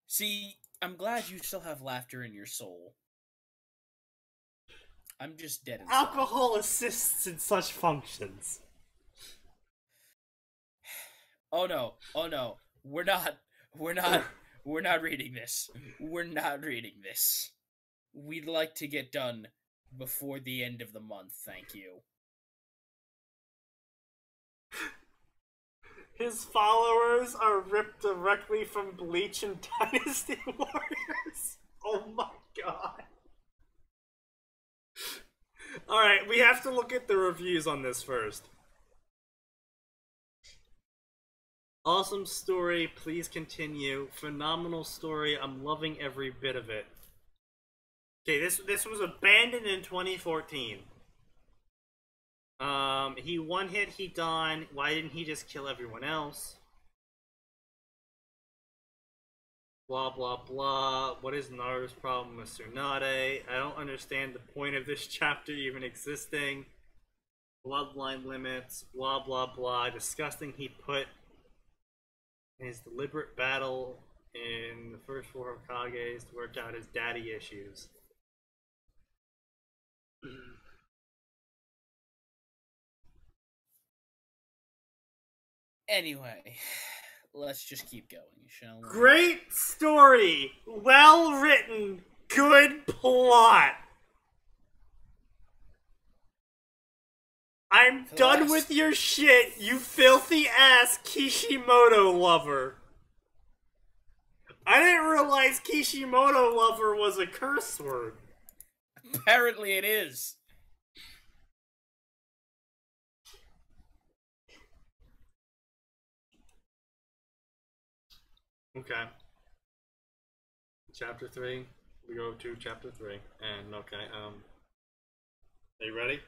See, I'm glad you still have laughter in your soul. I'm just dead inside. Alcohol assists in such functions. Oh no, we're not reading this. We're not reading this. We'd like to get done before the end of the month, thank you. His followers are ripped directly from Bleach and Dynasty Warriors. Oh my god. Alright, we have to look at the reviews on this first. Awesome story, please continue. Phenomenal story, I'm loving every bit of it. Okay, this was abandoned in 2014. He one hit, he done. Why didn't he just kill everyone else? Blah blah blah. What is Naruto's problem with Tsunade? I don't understand the point of this chapter even existing. Bloodline limits. Blah blah blah. Disgusting he put his deliberate battle in the first 4 Hokages to work out his daddy issues. Anyway, let's just keep going, shall we? Great story! Well written! Good plot! I'm done with your shit, you filthy ass Kishimoto lover! I didn't realize Kishimoto lover was a curse word. Apparently it is. Okay. Chapter 3. We go to chapter 3. And, okay, are you ready?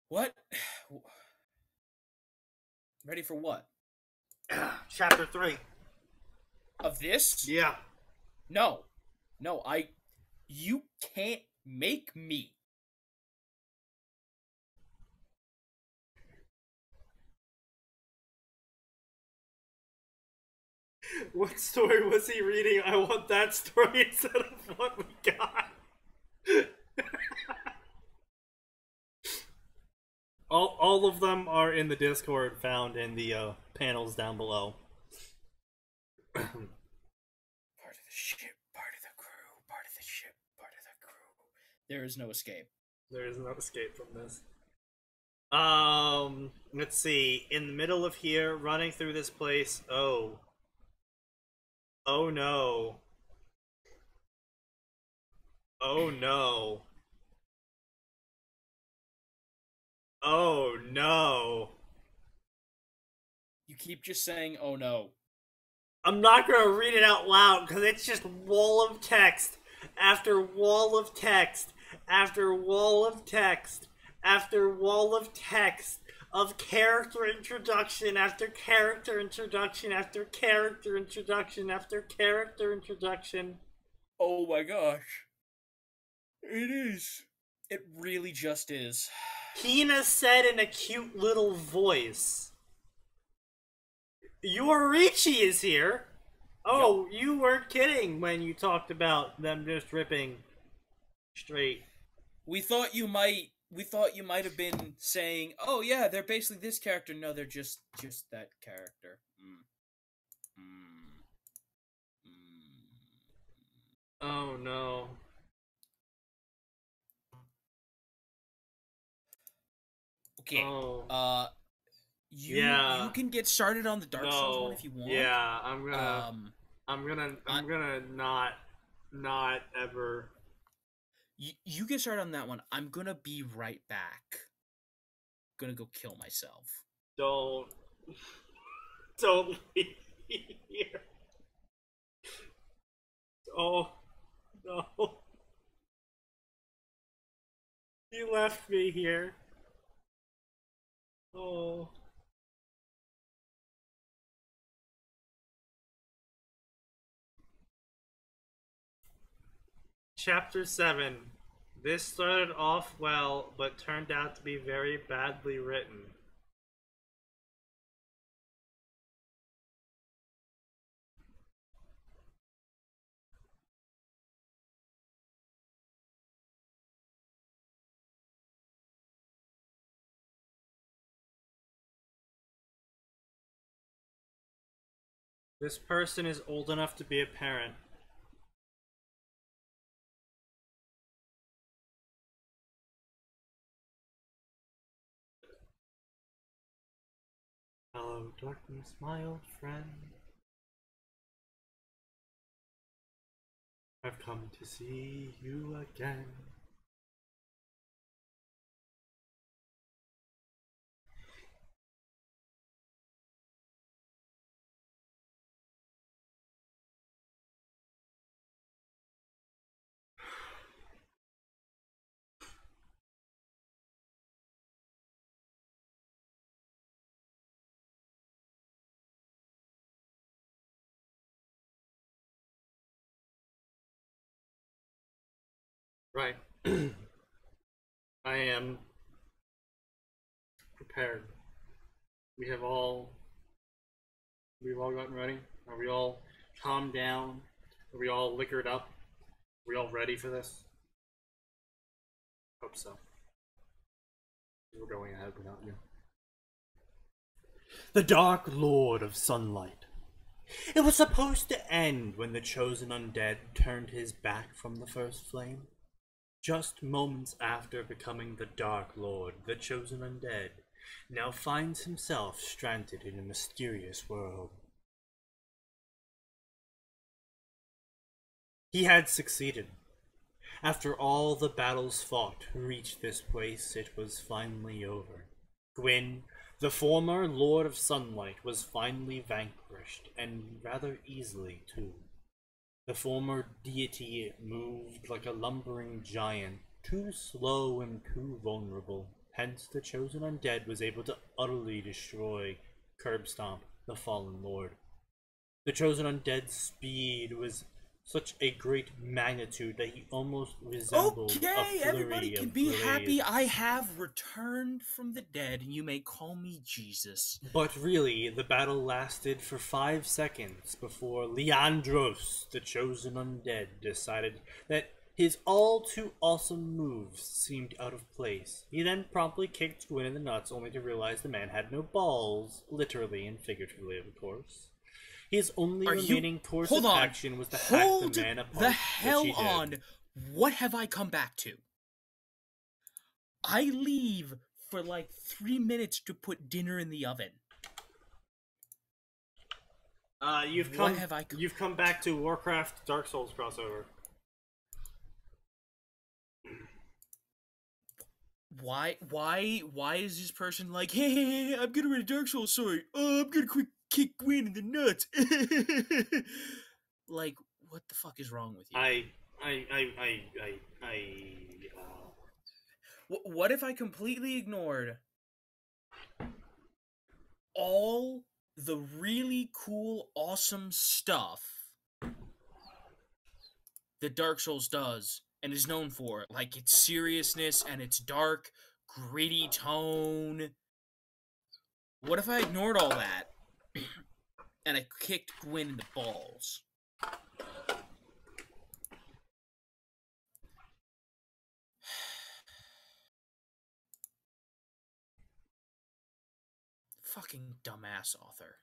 What? Ready for what? Chapter 3. Of this? Yeah. No. You can't make me. What story was he reading? I want that story instead of what we got. All of them are in the Discord, found in the panels down below. Part of the ship, part of the crew, part of the ship, part of the crew. There is no escape. There is no escape from this. Let's see. In the middle of here, running through this place. Oh. Oh no. Oh no. Oh no. You keep just saying, oh no. I'm not gonna read it out loud because it's just wall of text after wall of text after wall of text after wall of text of character introduction after character introduction after character introduction after character introduction. Oh my gosh. It is. It really just is. Hina said in a cute little voice, Yorichi is here. Oh, yep. You weren't kidding when you talked about them just ripping straight. We thought you might have been saying, "Oh yeah, they're basically this character." No, they're just that character. Oh no. Okay. Oh. You can get started on the Dark Souls one if you want. Yeah, I'm gonna not ever. You get started on that one. I'm gonna be right back. I'm gonna go kill myself. Don't leave here. Oh no. You left me here. Oh. Chapter 7. This started off well, but turned out to be very badly written. This person is old enough to be a parent. Hello, darkness, my old friend. I've come to see you again. Right. I am prepared. We've all gotten ready. Are we all calmed down? Are we all liquored up? Are we all ready for this? Hope so. We're going ahead without you. The Dark Lord of Sunlight. It was supposed to end when the chosen undead turned his back from the first flame. Just moments after becoming the Dark Lord, the chosen undead now finds himself stranded in a mysterious world. He had succeeded. After all the battles fought to reach this place, it was finally over. Gwyn, the former Lord of Sunlight, was finally vanquished, and rather easily too. The former deity moved like a lumbering giant, too slow and too vulnerable. Hence, the chosen undead was able to utterly destroy Curbstomp, the fallen lord. The chosen undead's speed was such a great magnitude that he almost resembled a Okay, flurry everybody can of be blades. happy. I have returned from the dead, and you may call me Jesus. But really, the battle lasted for 5 seconds before Leandros, the chosen undead, decided that his all-too-awesome moves seemed out of place. He then promptly kicked Gwyn in the nuts, only to realize the man had no balls, literally and figuratively, of course. His only remaining course of action was to hack the man apart. The hell on! What have I come back to? I leave for like 3 minutes to put dinner in the oven. You've come back to Warcraft Dark Souls crossover. Why is this person like, hey, I'm gonna read a Dark Souls story. Oh, I'm gonna kick Gwyn in the nuts. Like, what the fuck is wrong with you? What if I completely ignored all the really cool, awesome stuff that Dark Souls does and is known for, like its seriousness and its dark, gritty tone? What if I ignored all that and I kicked Gwyn in the balls? Fucking dumbass author.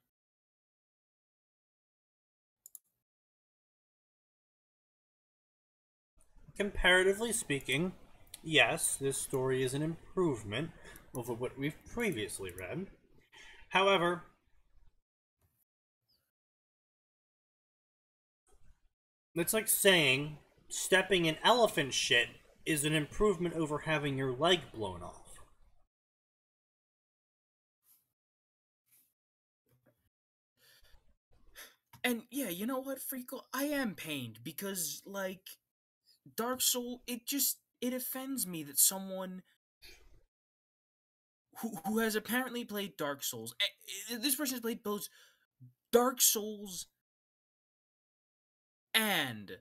Comparatively speaking, yes, this story is an improvement over what we've previously read. However, it's like saying stepping in elephant shit is an improvement over having your leg blown off. And yeah, you know what, Freako? I am pained because, like, Dark Soul, it offends me that someone who has apparently played Dark Souls, this person has played both Dark Souls and,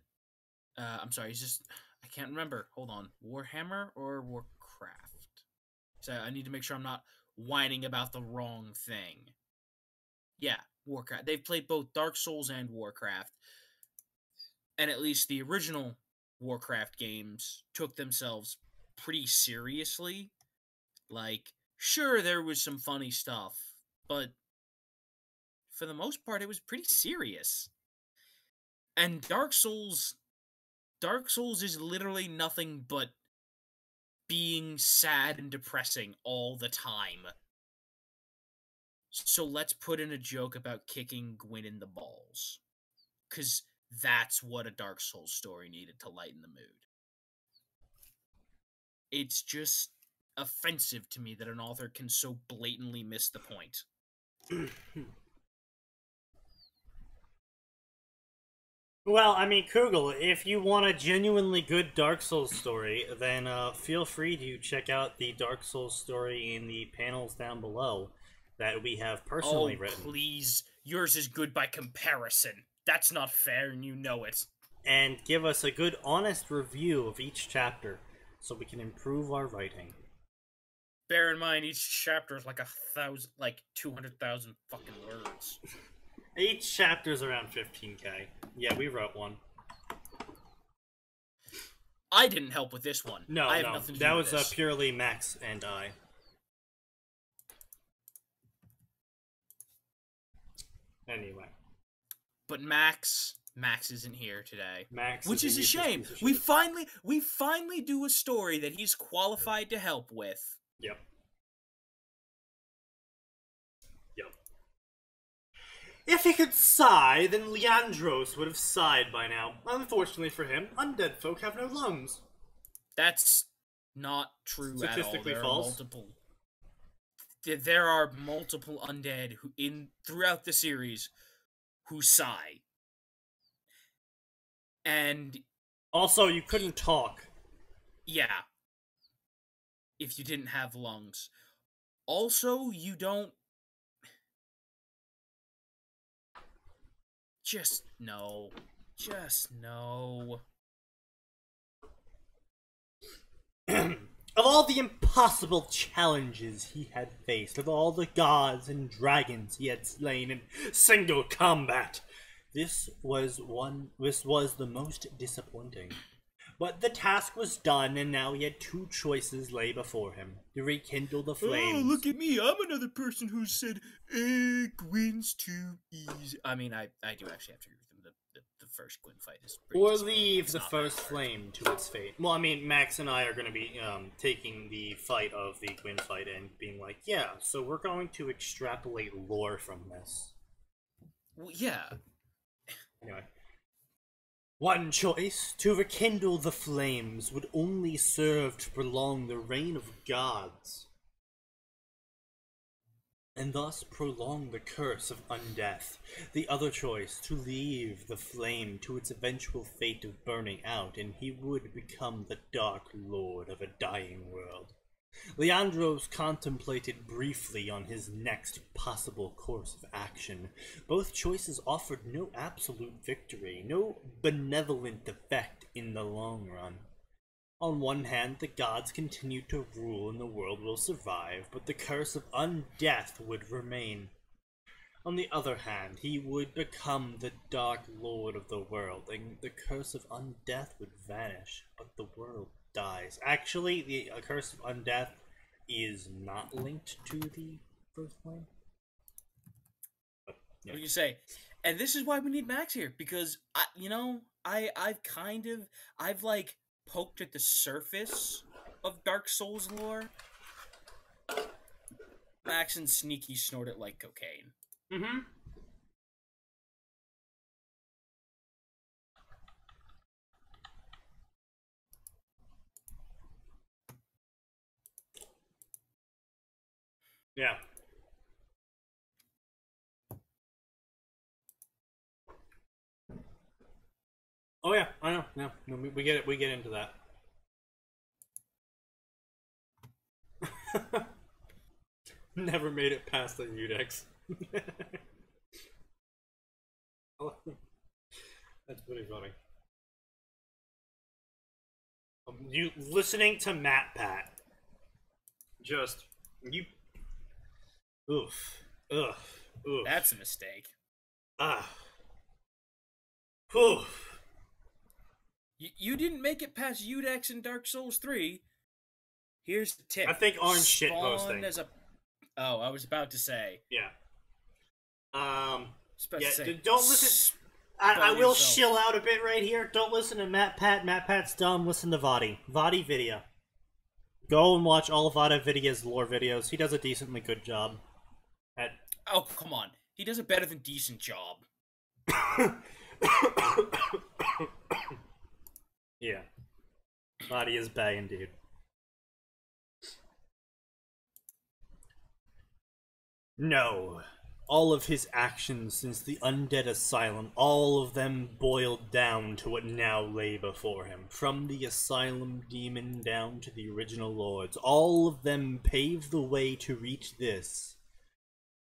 I'm sorry, I can't remember. Hold on. Warhammer or Warcraft? So I need to make sure I'm not whining about the wrong thing. Yeah, Warcraft. They've played both Dark Souls and Warcraft. And at least the original Warcraft games took themselves pretty seriously. Like, sure, there was some funny stuff, but for the most part, it was pretty serious. And Dark Souls is literally nothing but being sad and depressing all the time. So let's put in a joke about kicking Gwyn in the balls. Because that's what a Dark Souls story needed to lighten the mood. It's just offensive to me that an author can so blatantly miss the point. Well, I mean, Kugel, if you want a genuinely good Dark Souls story, then feel free to check out the Dark Souls story in the panels down below that we have personally written. Oh, please. Yours is good by comparison. That's not fair, and you know it. And give us a good, honest review of each chapter so we can improve our writing. Bear in mind, each chapter is like 200,000 fucking words. Each chapter is around 15k. Yeah, we wrote one. I didn't help with this one. No, I have nothing to do that with was this. Purely Max and I. Anyway. But Max isn't here today. Which is a shame. We finally do a story that he's qualified to help with. Yep. If he could sigh, then Leandros would have sighed by now. Unfortunately for him, undead folk have no lungs. That's not true at all. Statistically false. There are multiple undead throughout the series who sigh. And also, you couldn't talk. Yeah. If you didn't have lungs. Also, you don't... Just no. Just no. Of all the impossible challenges he had faced, of all the gods and dragons he had slain in single combat, this was the most disappointing. But the task was done, and now he had two choices lay before him: to rekindle the flames. Oh, look at me! I'm another person who said Gwyn's too easy. I mean, I do actually have to agree with him. The first Gwyn fight is pretty Or leave the first flame to its fate. Well, I mean, Max and I are going to be taking the fight of the Gwyn fight and being like, yeah, so we're going to extrapolate lore from this. Well, yeah. Anyway. One choice, to rekindle the flames, would only serve to prolong the reign of gods, and thus prolong the curse of undeath. The other choice, to leave the flame to its eventual fate of burning out, and he would become the Dark Lord of a dying world. Leandros contemplated briefly on his next possible course of action. Both choices offered no absolute victory, no benevolent effect in the long run. On one hand, the gods continued to rule and the world will survive, but the curse of undeath would remain. On the other hand, he would become the Dark Lord of the world, and the curse of undeath would vanish, but the world dies. Actually, the curse of undeath is not linked to the first flame. But, yeah. What do you say? And this is why we need Max here, because I've like poked at the surface of Dark Souls lore. Max and Sneaky snort it like cocaine. Mm-hmm. Yeah. Oh yeah, I know. No, we get it. We get into that. Never made it past the Udex. That's pretty funny. You listening to Matt Pat? Just you. Oof. Ugh. Oof. That's a mistake. Ah. Oof. You didn't make it past Udex in Dark Souls 3. Here's the tip. I think orange shit posting. Oh, I was about to say. Yeah. Say, don't listen. I will chill out a bit right here. Don't listen to Matt Pat. Matt Pat's dumb. Listen to Vadi. Vadi Video. Go and watch all of Vadi Video's lore videos. He does a decently good job. Oh, come on. He does a better than decent job. Yeah. Vadi is bae indeed. No. All of his actions since the undead asylum, all of them boiled down to what now lay before him. From the asylum demon down to the original lords, all of them paved the way to reach this.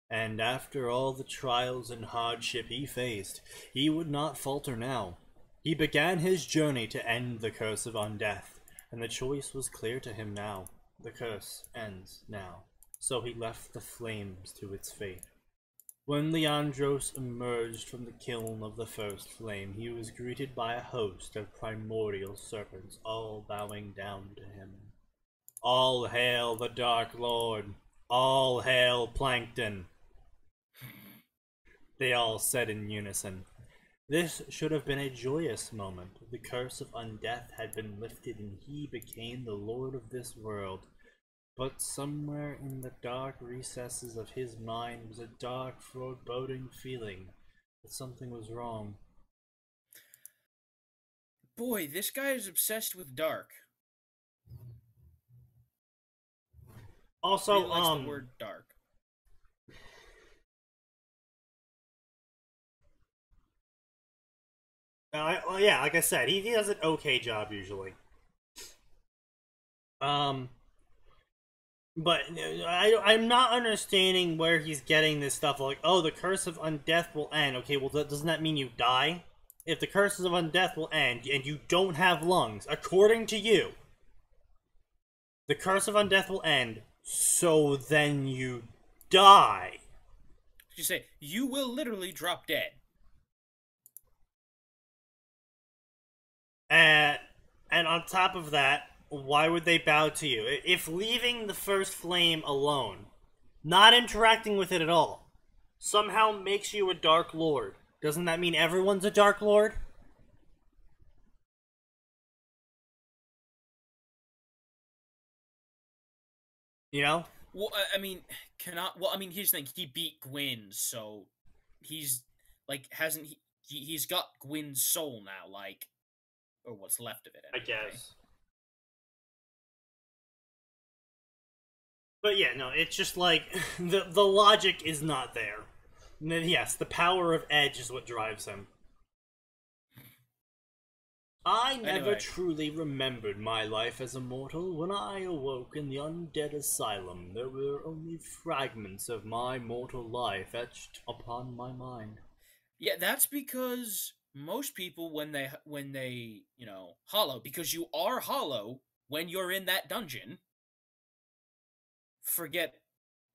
And after all the trials and hardship he faced, he would not falter now. He began his journey to end the curse of undeath, and the choice was clear to him now. The curse ends now. So he left the flames to its fate. When Leandros emerged from the kiln of the first flame, he was greeted by a host of primordial serpents, all bowing down to him. All hail the Dark Lord! All hail Plankton! They all said in unison. This should have been a joyous moment. The curse of undeath had been lifted and he became the lord of this world. But somewhere in the dark recesses of his mind was a dark, foreboding feeling that something was wrong. Boy, this guy is obsessed with dark. Also, he likes the word dark. Yeah, like I said, he does an okay job usually. But I'm not understanding where he's getting this stuff. Like, oh, the curse of undeath will end. Okay, well, doesn't that mean you die? if the curses of undeath will end and you don't have lungs, according to you, the curse of undeath will end, so then you die. You say, you will literally drop dead. And on top of that, why would they bow to you? If leaving the first flame alone, not interacting with it at all, somehow makes you a Dark Lord, doesn't that mean everyone's a Dark Lord? You know? Well, I mean, here's the thing. He beat Gwyn, so he's, like, he's got Gwyn's soul now, like, or what's left of it, anyway. I guess. But yeah, no, it's just like, the logic is not there. Yes, the power of Edge is what drives him. I never truly remembered my life as a mortal. When I awoke in the undead asylum, there were only fragments of my mortal life etched upon my mind. Yeah, that's because most people, when they, you know, hollow, because you are hollow when you're in that dungeon, forget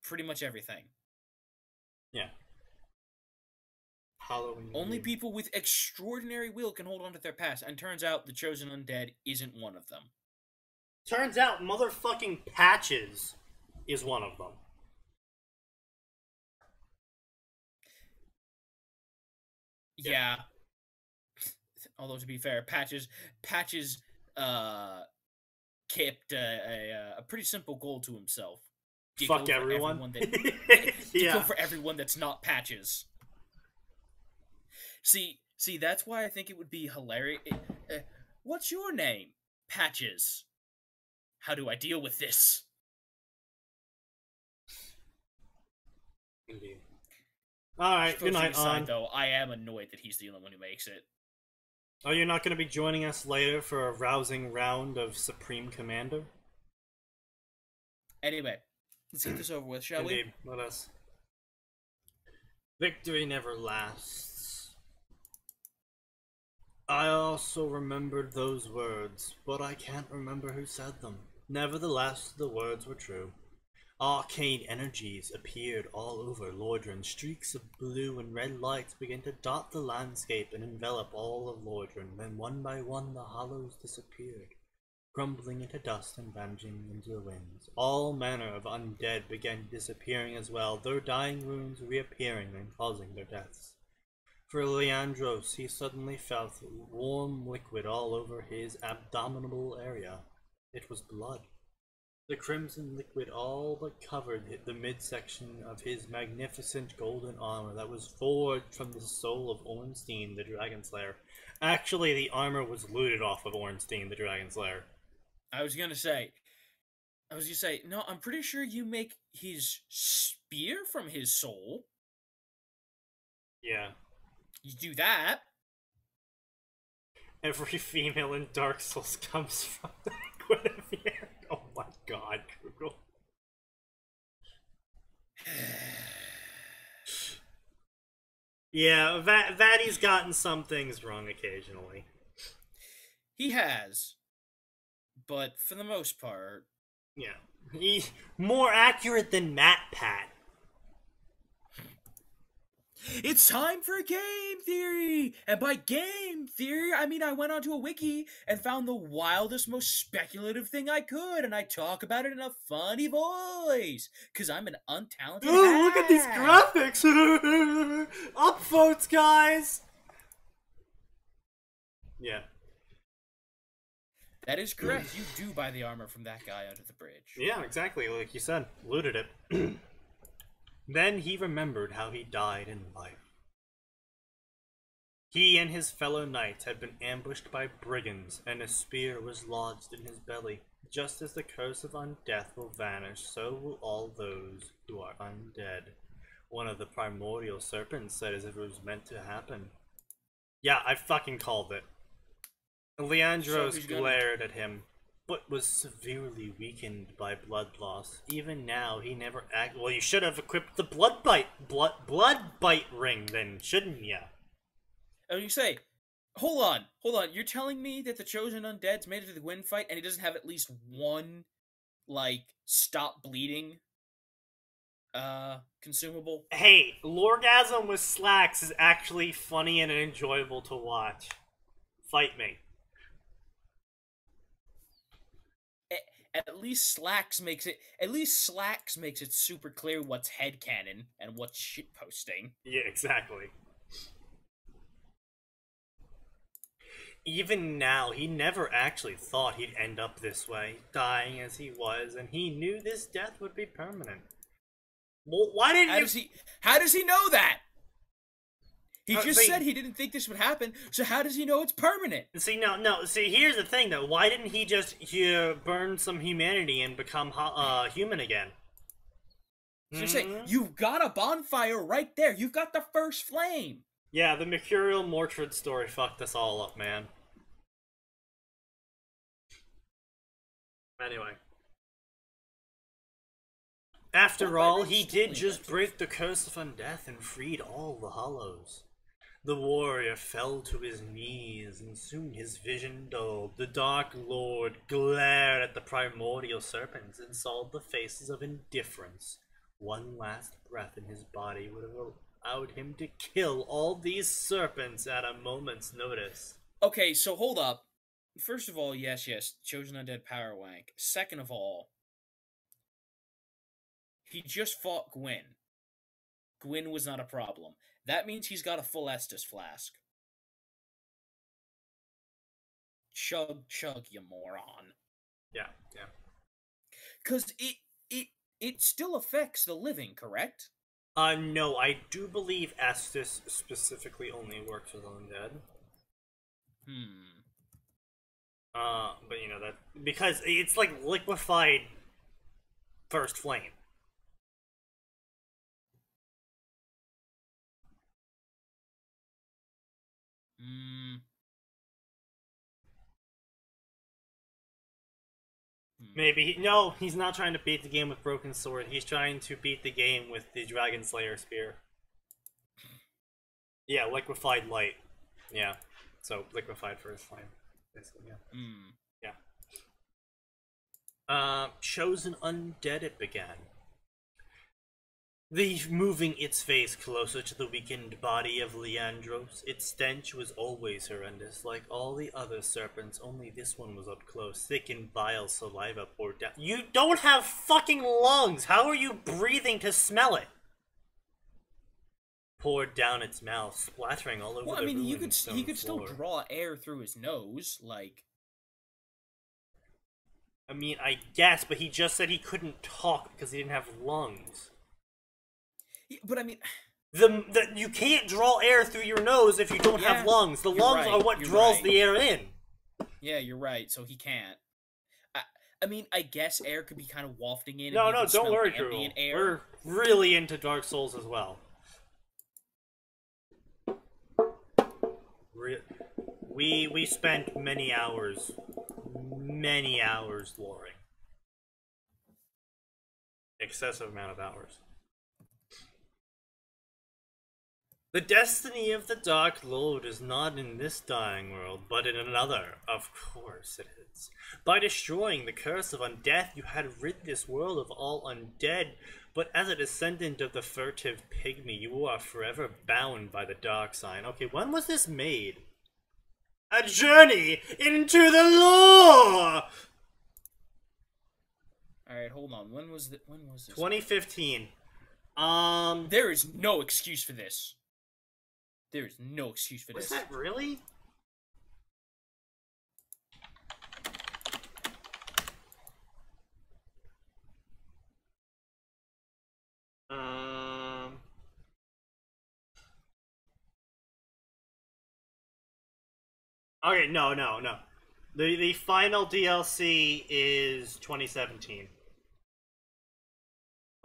pretty much everything. Yeah. Halloween. Only people with extraordinary will can hold on to their past, and turns out the chosen undead isn't one of them. Turns out motherfucking Patches is one of them. Yeah. Although to be fair, Patches kept a pretty simple goal to himself. Fuck everyone. Go for everyone that's not Patches. See, that's why I think it would be hilarious. What's your name? Patches. How do I deal with this? Indeed. Alright, good night, aside, though, I am annoyed that he's the only one who makes it. Oh, you're not going to be joining us later for a rousing round of Supreme Commander? Anyway, let's get this over with, shall we? Indeed, let us. Victory never lasts. I also remembered those words, but I can't remember who said them. Nevertheless, the words were true. Arcane energies appeared all over Lordran. Streaks of blue and red lights began to dot the landscape and envelop all of Lordran. Then one by one the hollows disappeared, crumbling into dust and vanishing into the winds. All manner of undead began disappearing as well, their dying wounds reappearing and causing their deaths. For Leandros, he suddenly felt warm liquid all over his abdominal area. It was blood. The crimson liquid all but covered the midsection of his magnificent golden armor that was forged from the soul of Ornstein, the Dragon Slayer. Actually, the armor was looted off of Ornstein, the Dragon Slayer. I was gonna say, no, I'm pretty sure you make his spear from his soul. Yeah. You do that. Every female in Dark Souls comes from the Guinevere. Oh my god, Google. Yeah, Vatty's gotten some things wrong occasionally. He has. But for the most part... Yeah. He's more accurate than MatPat. It's time for game theory! And by game theory, I mean I went onto a wiki and found the wildest, most speculative thing I could, and I talk about it in a funny voice, because I'm an untalented Ooh, look at these graphics! Upvotes, guys! Yeah. That is correct. You do buy the armor from that guy under the bridge. Yeah, exactly, like you said. Looted it. Then he remembered how he died in life. He and his fellow knights had been ambushed by brigands, and a spear was lodged in his belly. Just as the curse of undeath will vanish, so will all those who are undead. One of the primordial serpents said as if it was meant to happen. Yeah, I fucking called it. Leandros glared at him, but was severely weakened by blood loss. Even now, he never acted. Well, you should have equipped the blood bite ring, then, shouldn't ya? Oh, you say, hold on. You're telling me that the Chosen Undead's made it to the Gwyn fight and he doesn't have at least one, like, stop bleeding, consumable? Hey, Lorgasm with Slacks is actually funny and enjoyable to watch. Fight me. At least Slacks makes it super clear what's headcanon and what's shitposting. Yeah, exactly. Even now, he never actually thought he'd end up this way, dying as he was, and he knew this death would be permanent. Well, why didn't How does he know that? He just said he didn't think this would happen, so how does he know it's permanent? See, no, see, here's the thing, though. Why didn't he just burn some humanity and become human again? So you're saying, you've got a bonfire right there. You've got the first flame. Yeah, the Mercurial Mortrid story fucked us all up, man. Anyway. After all, he did just break the curse of undeath and freed all the hollows. The warrior fell to his knees, and soon his vision dulled. The Dark Lord glared at the primordial serpents and saw the faces of indifference. One last breath in his body would have allowed him to kill all these serpents at a moment's notice. Okay, so hold up. First of all, yes, Chosen Undead power wank. Second of all, he just fought Gwyn. Gwyn was not a problem. That means he's got a full Estus flask. Chug, you moron. Yeah. Because it still affects the living, correct? No, I do believe Estus specifically only works with undead. But you know, that because it's like liquefied first flame. Maybe no, he's not trying to beat the game with Broken Sword. He's trying to beat the game with the Dragon Slayer Spear. Yeah, liquefied light. Yeah, so liquefied first flame. Basically, yeah. Yeah. Chosen Undead it began. Moving its face closer to the weakened body of Leandros, its stench was always horrendous. Like all the other serpents, only this one was up close. Thick and vile saliva poured down. You don't have fucking lungs! How are you breathing to smell it? Poured down its mouth, splattering all over the ruined stone he could still floor. draw air through his nose, like... I mean, I guess, but he just said he couldn't talk because he didn't have lungs. Yeah, but I mean... You can't draw air through your nose if you don't have lungs. The lungs are what draws the air in. Yeah, you're right, so he can't. I mean, I guess air could be kind of wafting in. No, don't worry, Drew. We're really into Dark Souls as well. We spent many hours loring. Excessive amount of hours. The destiny of the Dark Lord is not in this dying world, but in another. Of course it is. By destroying the curse of undeath, you had rid this world of all undead, but as a descendant of the furtive pygmy, you are forever bound by the dark sign. Okay, when was this made? A journey into the lore! Alright, hold on. When was this? 2015. There is no excuse for this. There is no excuse for this. Was that really? Okay, no. The final DLC is 2017.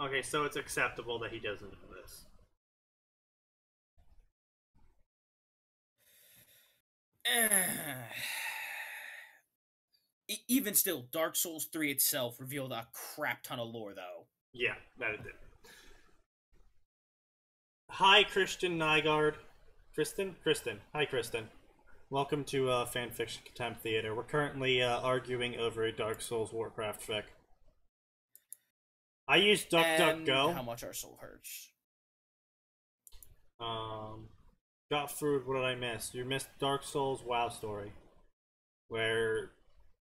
Okay, so it's acceptable that he doesn't know this. Even still, Dark Souls 3 itself revealed a crap ton of lore, though. Yeah, that it did. Hi, Christian Nygaard. Kristen? Hi, Kristen. Welcome to Fanfiction Contempt Theater. We're currently arguing over a Dark Souls Warcraft fic. I use DuckDuckGo. How much our soul hurts. Got food. What did I miss? You missed Dark Souls WoW story, where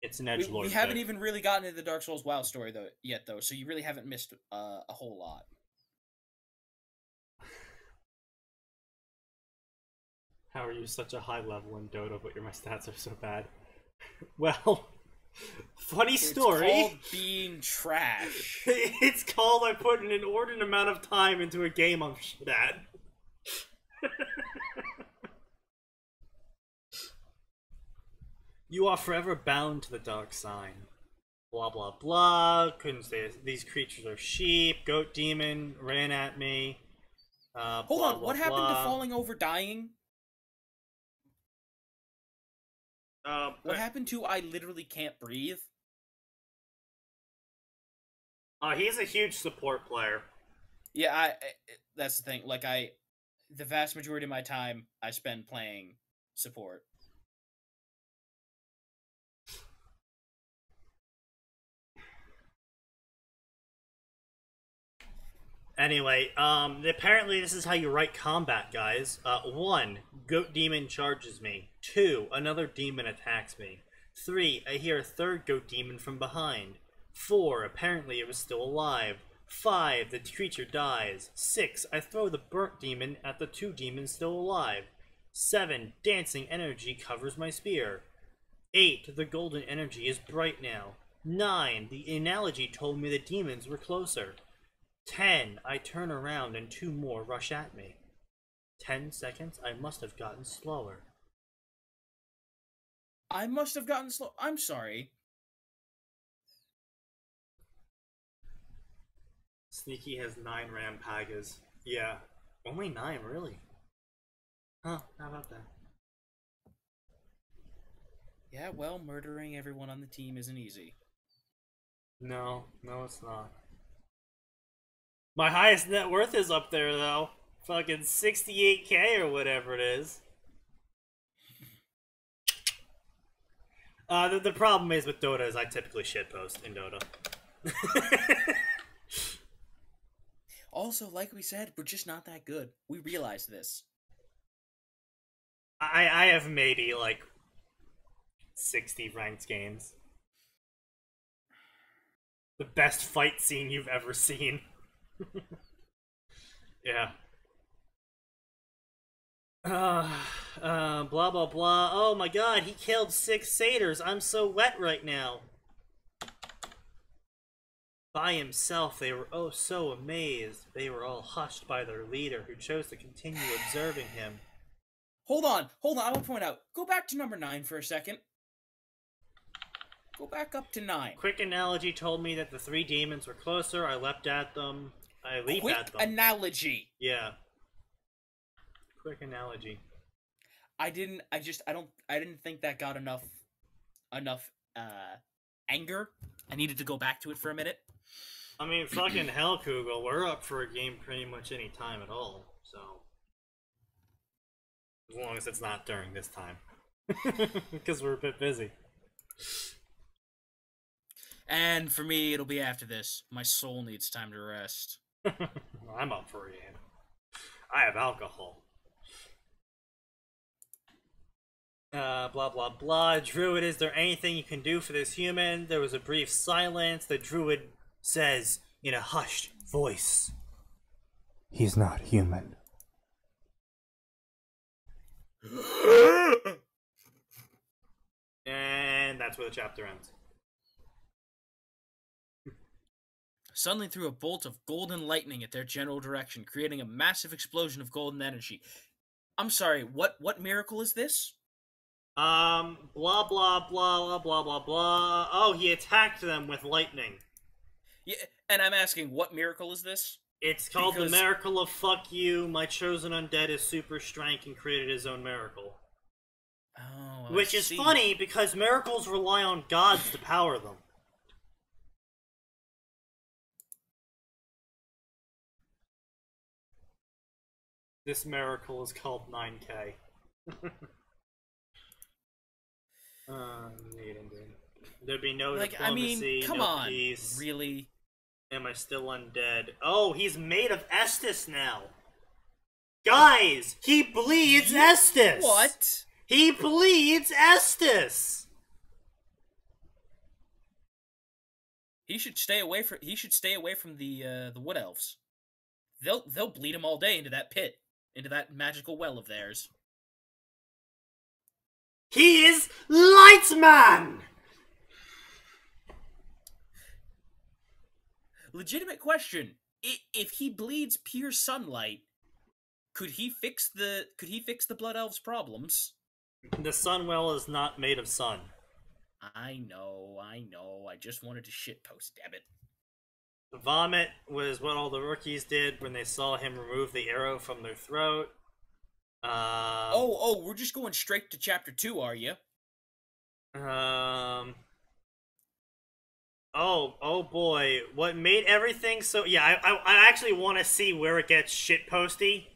it's an edgelord. We haven't even really gotten into the Dark Souls WoW story yet, so you really haven't missed a whole lot. How are you such a high level in Dota, but my stats are so bad? Well, funny story. It's called being trash. It's called I put an inordinate amount of time into a game I'm shit at. You are forever bound to the dark sign. Blah blah blah. Couldn't say these creatures are sheep. Goat demon ran at me. Hold on. What happened to falling over dying? What happened to I literally can't breathe? He's a huge support player. Yeah, that's the thing. Like, the vast majority of my time I spend playing support. Anyway, apparently this is how you write combat, guys. 1. Goat demon charges me. 2. Another demon attacks me. 3. I hear a third goat demon from behind. 4. Apparently it was still alive. 5. The creature dies. 6. I throw the burnt demon at the 2 demons still alive. 7. Dancing energy covers my spear. 8. The golden energy is bright now. 9. The analogy told me the demons were closer. 10. I turn around and 2 more rush at me. 10 seconds. I must have gotten slower. I must have gotten slow. I'm sorry. Sneaky has 9 Rampagas. Yeah. Only 9, really? Huh, how about that? Yeah, well, murdering everyone on the team isn't easy. No, it's not. My highest net worth is up there, though. Fucking 68k or whatever it is. The problem is with Dota is I typically shitpost in Dota. Also, like we said, we're just not that good. We realize this. I have maybe, like, 60 ranked games. The best fight scene you've ever seen. Yeah. Blah blah blah. Oh my god, he killed 6 satyrs. I'm so wet right now. By himself, they were oh so amazed. They were all hushed by their leader, who chose to continue observing him. Hold on. I want to point out. Go back to number 9 for a second. Go back up to 9. Quick analogy told me that the 3 demons were closer. I leapt at them. I leap at them. Quick analogy. Yeah. Quick analogy. I didn't think that got enough anger. I needed to go back to it for a minute. I mean, fucking hell, Kugel. We're up for a game pretty much any time at all, so. As long as it's not during this time. Because we're a bit busy. And for me, it'll be after this. My soul needs time to rest. I'm up for a game. I have alcohol. Blah blah blah. Druid, is there anything you can do for this human? There was a brief silence. The druid says in a hushed voice, "He's not human." And that's where the chapter ends. Suddenly threw a bolt of golden lightning at their general direction, creating a massive explosion of golden energy. I'm sorry, what miracle is this? Blah blah blah blah blah blah blah. Oh, he attacked them with lightning. Yeah, and I'm asking, what miracle is this? It's called the miracle of fuck you. My chosen undead is super strength and created his own miracle. Oh, which is funny because miracles rely on gods to power them. This miracle is called 9K. There'd be no Like, diplomacy, come no on, peace. really? Am I still undead? Oh, he's made of Estus now. Guys, he bleeds Estus. What? He bleeds Estus. He should stay away from. He should stay away from the Wood Elves. They'll bleed him all day into that pit, into that magical well of theirs. He is Lightman. Legitimate question: if he bleeds pure sunlight, could he fix the Blood Elves' problems? The Sunwell is not made of sun. I know. I just wanted to shitpost, damn it. The vomit was what all the rookies did when they saw him remove the arrow from their throat. We're just going straight to chapter 2, are you? Oh boy, what made everything so... Yeah, I actually want to see where it gets shitposty,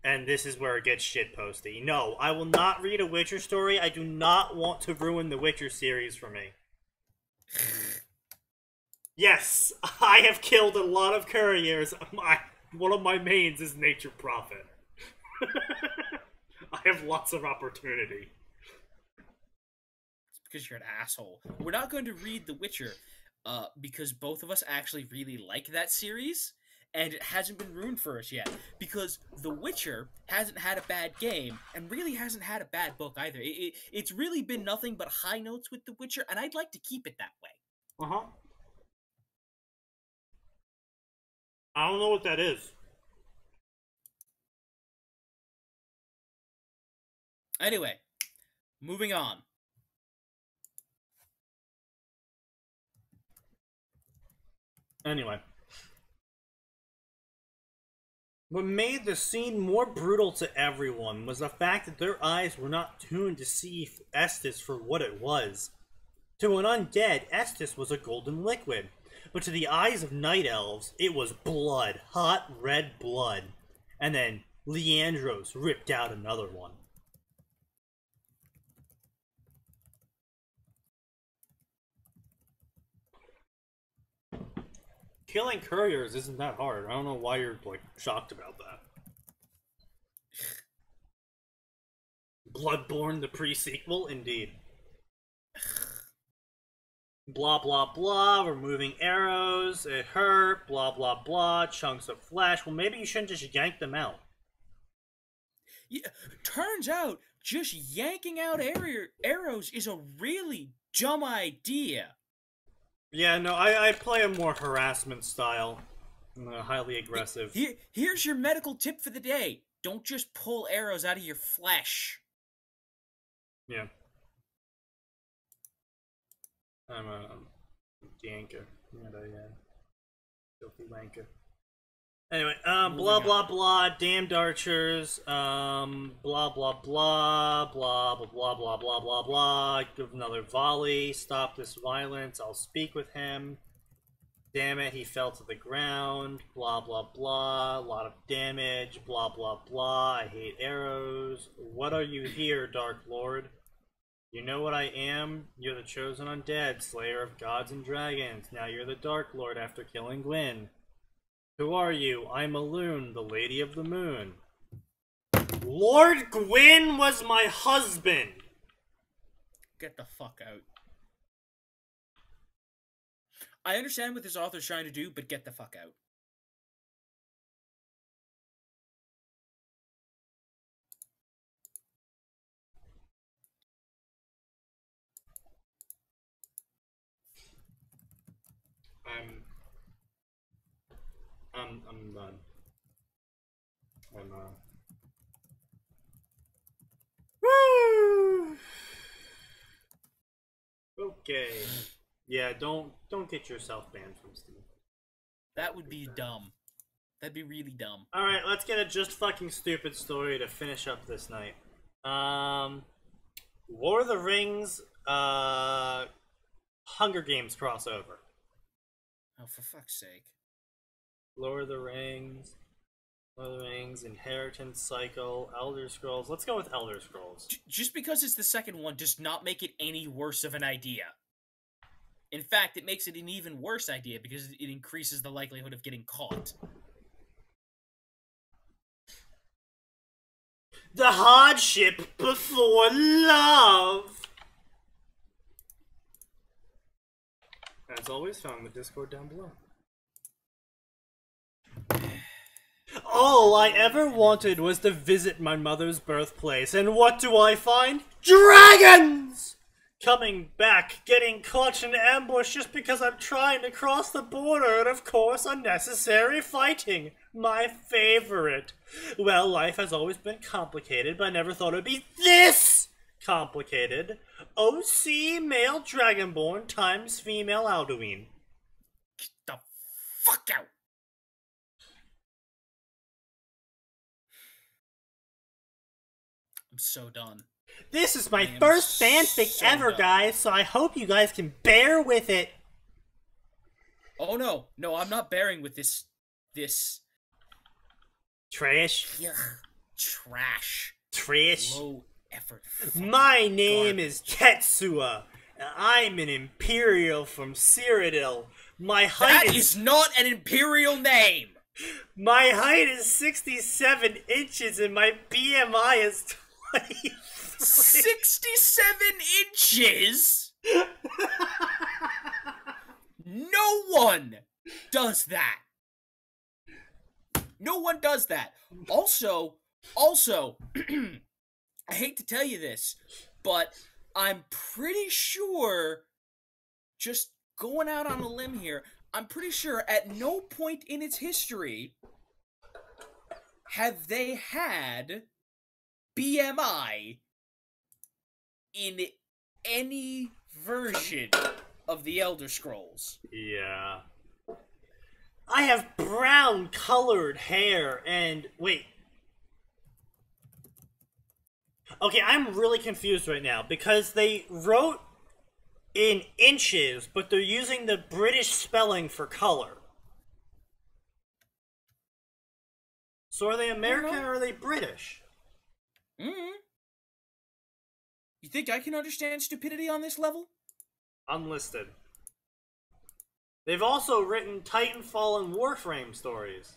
and this is where it gets shitposty. No, I will not read a Witcher story. I do not want to ruin the Witcher series for me. Yes, I have killed a lot of couriers. One of my mains is Nature Prophet. I have lots of opportunity. It's because you're an asshole. We're not going to read The Witcher, because both of us actually really like that series, and it hasn't been ruined for us yet. Because The Witcher hasn't had a bad game, and really hasn't had a bad book either. It's really been nothing but high notes with The Witcher, and I'd like to keep it that way. Uh-huh. I don't know what that is. Anyway, moving on. Anyway. What made the scene more brutal to everyone was the fact that their eyes were not tuned to see Estus for what it was. To an undead, Estus was a golden liquid, but to the eyes of night elves, it was blood, hot red blood. And then Leandros ripped out another one. Killing couriers isn't that hard. I don't know why you're, like, shocked about that. Bloodborne, the pre-sequel? Indeed. Blah, blah, blah. Removing arrows. It hurt. Blah, blah, blah. Chunks of flesh. Well, maybe you shouldn't just yank them out. Yeah, turns out, just yanking out arrows is a really dumb idea. Yeah, no, I play a more harassment style. Highly aggressive. Here's your medical tip for the day. Don't just pull arrows out of your flesh. Yeah. I'm a yanker. Not a filthy wanker. Anyway, blah, blah, blah, damned archers, blah, blah, blah, blah, blah, blah, blah, blah, blah, blah, give another volley, stop this violence, I'll speak with him, damn it, he fell to the ground, blah, blah, blah, a lot of damage, blah, blah, blah, I hate arrows, what are you here, Dark Lord? You know what I am? You're the chosen undead, slayer of gods and dragons, now you're the Dark Lord after killing Gwyn. Who are you? I'm Elune, the Lady of the Moon. Lord Gwyn was my husband! Get the fuck out. I understand what this author's trying to do, but get the fuck out. I'm done. Woo! Okay. Yeah, don't get yourself banned from Steam. That would be dumb. That'd be really dumb. Alright, let's get a just fucking stupid story to finish up this night. Lord of the Rings, Hunger Games crossover. Oh, for fuck's sake. Lord of the Rings, Lord of the Rings, Inheritance Cycle, Elder Scrolls. Let's go with Elder Scrolls. Just because it's the second one does not make it any worse of an idea. In fact, it makes it an even worse idea because it increases the likelihood of getting caught. The hardship before love! As always, found in the Discord down below. All I ever wanted was to visit my mother's birthplace, and what do I find? Dragons! Coming back, getting caught in ambush just because I'm trying to cross the border, and of course, unnecessary fighting. My favorite. Well, life has always been complicated, but I never thought it would be this complicated. OC male dragonborn times female Alduin. Get the fuck out! I'm so done. This is my first fanfic ever, guys, so I hope you guys can bear with it. Oh no, no, I'm not bearing with this trash. Trash. Trash. Low effort. My name is Tetsuya. I'm an Imperial from Cyrodiil. My height That is not an Imperial name! My height is 67 inches and my BMI is 23. 67 inches? No one does that. No one does that. Also, I hate to tell you this, but I'm pretty sure, just going out on a limb here, I'm pretty sure at no point in its history have they had BMI in any version of the Elder Scrolls. Yeah. I have brown colored hair and... Wait. Okay, I'm really confused right now because they wrote in inches, but they're using the British spelling for color. So are they American or are they British? You think I can understand stupidity on this level? Unlisted. They've also written Titanfall and Warframe stories.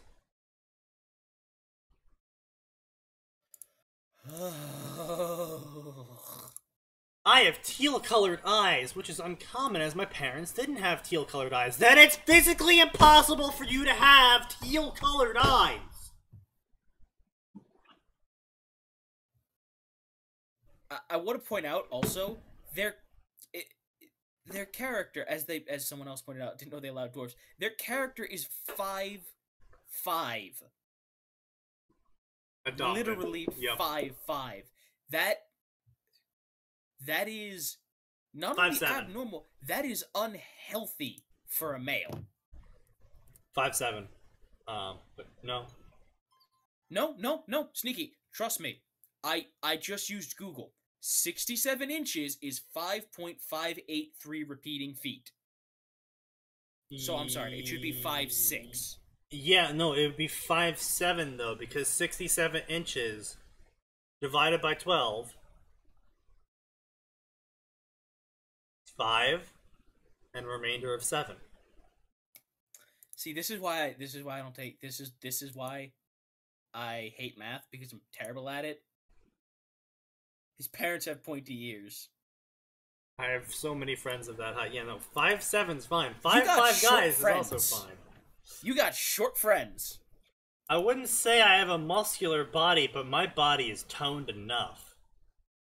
I have teal-colored eyes, which is uncommon as my parents didn't have teal-colored eyes. Then it's physically impossible for you to have teal-colored eyes! I want to point out also, their character, as someone else pointed out, didn't know they allowed dwarves. Their character is 5'5". Adopted. Literally 5'5". That is not only abnormal, that is unhealthy for a male. 5'7". But no. No, Sneaky, trust me. I just used Google. 67 inches is 5.583 repeating feet. So I'm sorry, it should be 5'6". Yeah, no, it would be 5'7" though, because 67 inches divided by 12 is 5 and remainder of 7. See, this is why I don't take this is why I hate math, because I'm terrible at it. His parents have pointy ears. I have so many friends of that height. Yeah, no, 5'7's fine. 5'5" guys is also fine. You got short friends. I wouldn't say I have a muscular body, but my body is toned enough.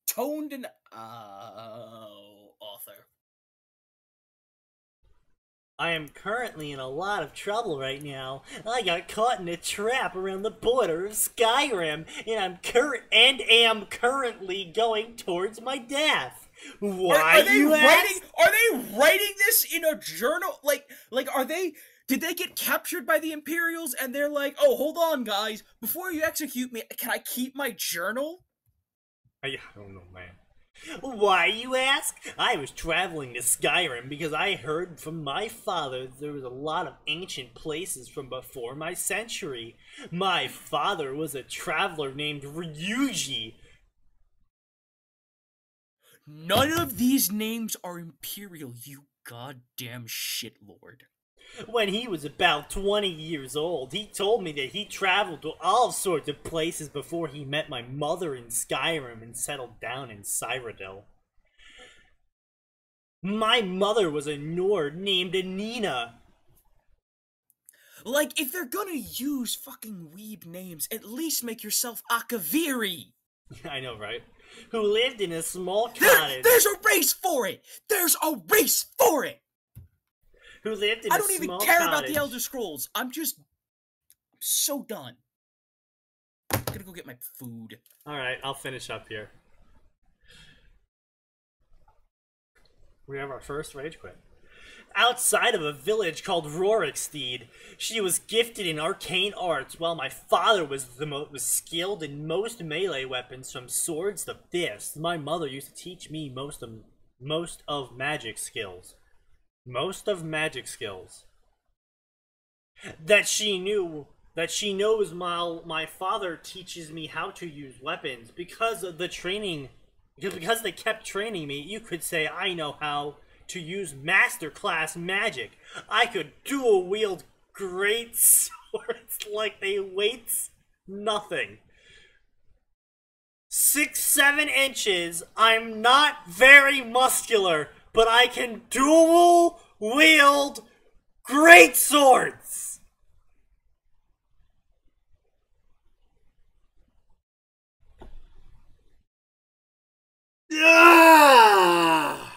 Toned and author. I am currently in a lot of trouble right now. I got caught in a trap around the border of Skyrim, and am currently going towards my death. Why are they writing this in a journal? Like are they? Did they get captured by the Imperials and they're like, oh, hold on, guys, before you execute me, can I keep my journal? I don't know, man. Why, you ask? I was traveling to Skyrim because I heard from my father that there was a lot of ancient places from before my century. My father was a traveler named Ryuji. None of these names are imperial, you goddamn shitlord. When he was about 20 years old, he told me that he traveled to all sorts of places before he met my mother in Skyrim and settled down in Cyrodiil. My mother was a Nord named Anina. Like, if they're gonna use fucking weeb names, at least make yourself Akaviri! I know, right? Who lived in a small cottage. There's a race for it! There's a race for it! Who lived in I a don't even small care cottage. about the Elder Scrolls. I'm so done. I'm gonna go get my food. Alright, I'll finish up here. We have our first rage quit. Outside of a village called Rorikstead, she was gifted in arcane arts, while my father was was skilled in most melee weapons, from swords to fists. My mother used to teach me most of magic skills. Most of magic skills. That she knows while my father teaches me how to use weapons. Because of the training, because they kept training me, you could say I know how to use masterclass magic. I could dual wield great swords like they weighed nothing. 6-7 inches. I'm not very muscular, but I can dual wield great swords. Ah!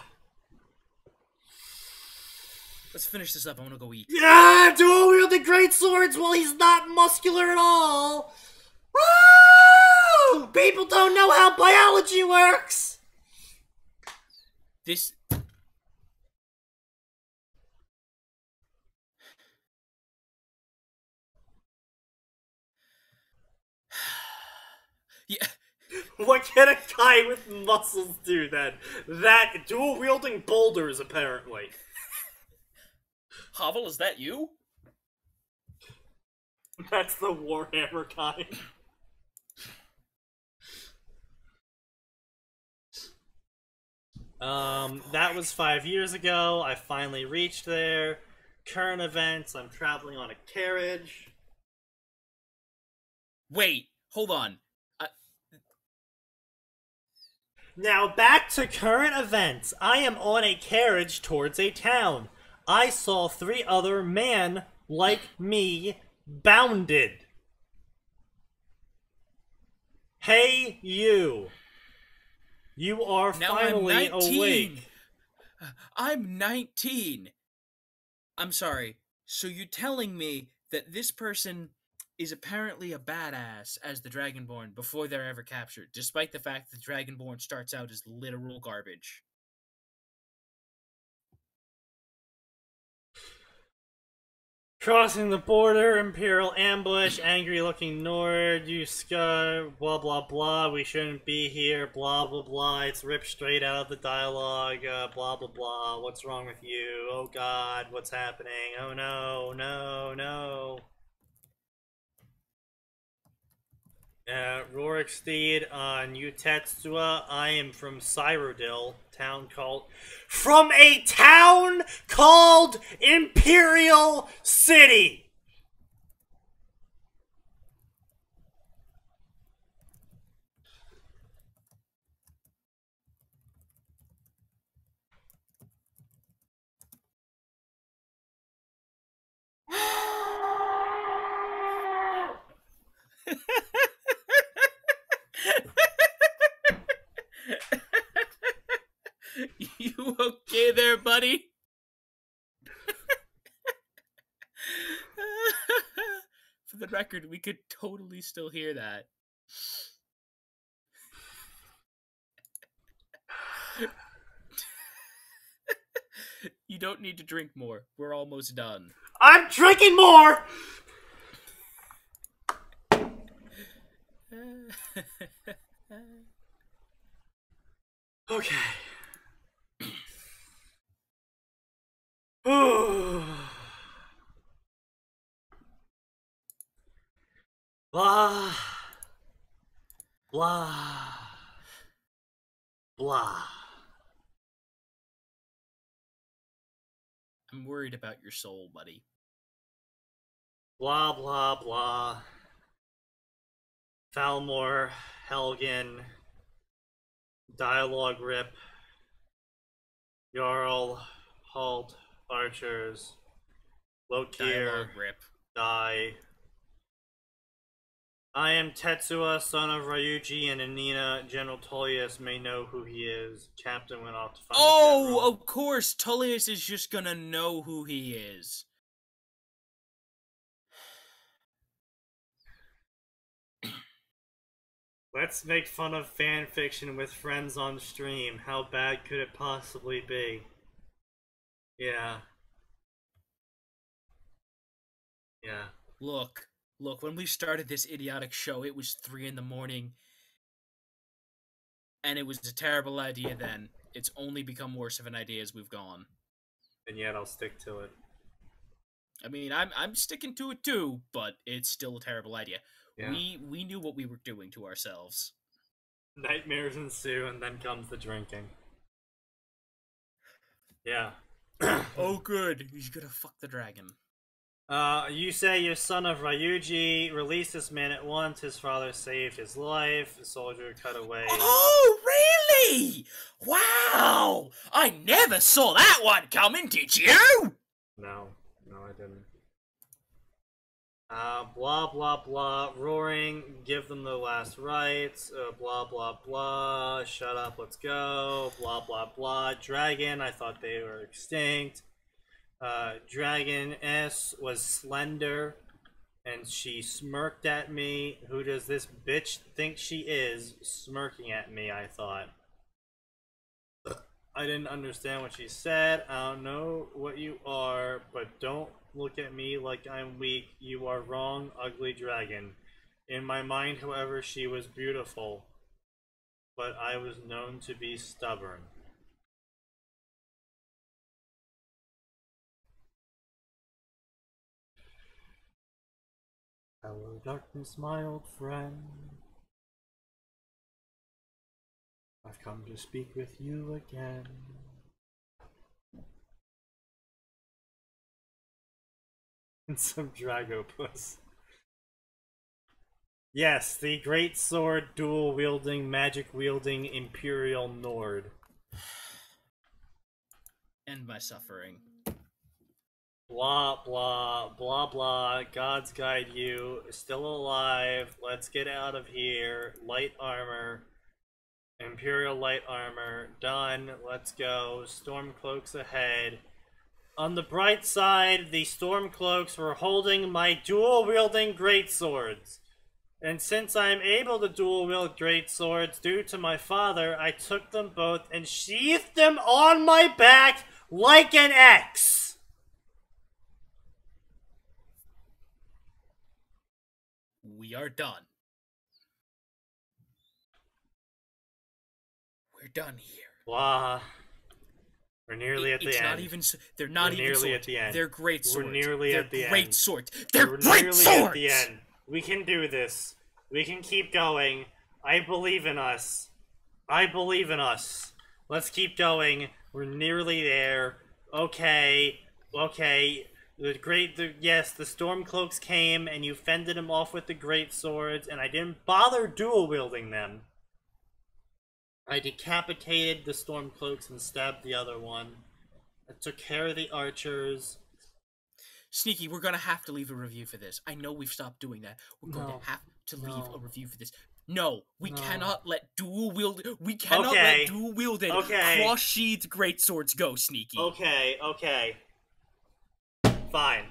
Let's finish this up. I want to go eat. Yeah, dual wielding great swords while he's not muscular at all. Woo! People don't know how biology works. This. Yeah. What can a guy with muscles do then? That dual wielding boulders, apparently. Havel, is that you? That's the Warhammer guy. That was 5 years ago. I finally reached there. Current events, I'm traveling on a carriage. Wait, hold on. Now back to current events. I am on a carriage towards a town. I saw 3 other men like me bounded. Hey, you. You are Now finally I'm 19. awake. I'm 19. I'm sorry. So you're telling me that this person is apparently a badass as the Dragonborn before they're ever captured, despite the fact that the Dragonborn starts out as literal garbage. Crossing the border, Imperial ambush, angry-looking Nord, you scar, blah blah blah, we shouldn't be here, blah blah blah, it's ripped straight out of the dialogue, blah blah blah, what's wrong with you, oh god, what's happening, oh no, no, no. Rorikstead on Utetsua, I am from Cyrodiil, from a town called Imperial City! You okay there, buddy? For the record, we could totally still hear that. You don't need to drink more. We're almost done. I'm drinking more! Okay. Blah. Blah. Blah. I'm worried about your soul, buddy. Blah, blah, blah. Falmore, Helgen, Dialogue Rip, Jarl, Halt, Archers, Lokir, Dialogue rip. Die. I am Tetsuya, son of Ryuji and Anina. General Tullius may know who he is. Captain went off to find the general. Of course, Tullius is just gonna know who he is. Let's make fun of fan fiction with friends on stream. How bad could it possibly be? Yeah. Yeah. Look, when we started this idiotic show, it was 3 in the morning. And it was a terrible idea then. It's only become worse of an idea as we've gone. And yet I'll stick to it. I mean, I'm sticking to it too, but it's still a terrible idea. Yeah. We knew what we were doing to ourselves. Nightmares ensue, and then comes the drinking. Yeah. Oh, good. He's gonna fuck the dragon. You say you're son of Ryuji. Release this man at once. His father saved his life. The soldier cut away. Oh, really? Wow! I never saw that one coming, did you? No, I didn't. Blah, blah, blah. Roaring, give them the last rites. Blah, blah, blah. Shut up, let's go. Blah, blah, blah. Dragon, I thought they were extinct. Dragon S was slender, and she smirked at me. Who does this bitch think she is, smirking at me, I thought. I didn't understand what she said. I don't know what you are, but don't look at me like I'm weak. You are wrong, ugly dragon. In my mind, however, she was beautiful, but I was known to be stubborn. Hello, darkness, my old friend. I've come to speak with you again. And some Dragopus. Yes, the great sword, dual-wielding, magic-wielding Imperial Nord. End my suffering. Blah, blah, blah, blah. Gods guide you. Still alive. Let's get out of here. Light armor. Imperial light armor. Done. Let's go. Stormcloaks ahead. On the bright side, the Stormcloaks were holding my dual-wielding greatswords. And since I am able to dual-wield greatswords due to my father, I took them both and sheathed them on my back like an X. We are done. We're done here. Blah. We're nearly at the end. It's not even. They're not even nearly swords. at the end. They're great swords. We're nearly at the end. Great swords. They're We're great nearly swords. At the end. We can do this. We can keep going. I believe in us. I believe in us. Let's keep going. We're nearly there. Okay. Yes, the Stormcloaks came and you fended them off with the great swords, and I didn't bother dual wielding them. I decapitated the Stormcloaks and stabbed the other one. I took care of the archers. Sneaky, we're gonna have to leave a review for this. I know we've stopped doing that. We're going to have to leave a review for this. No, we cannot let dual wield. We cannot let dual wielded cross-sheathed greatswords go, Sneaky. Okay. Fine.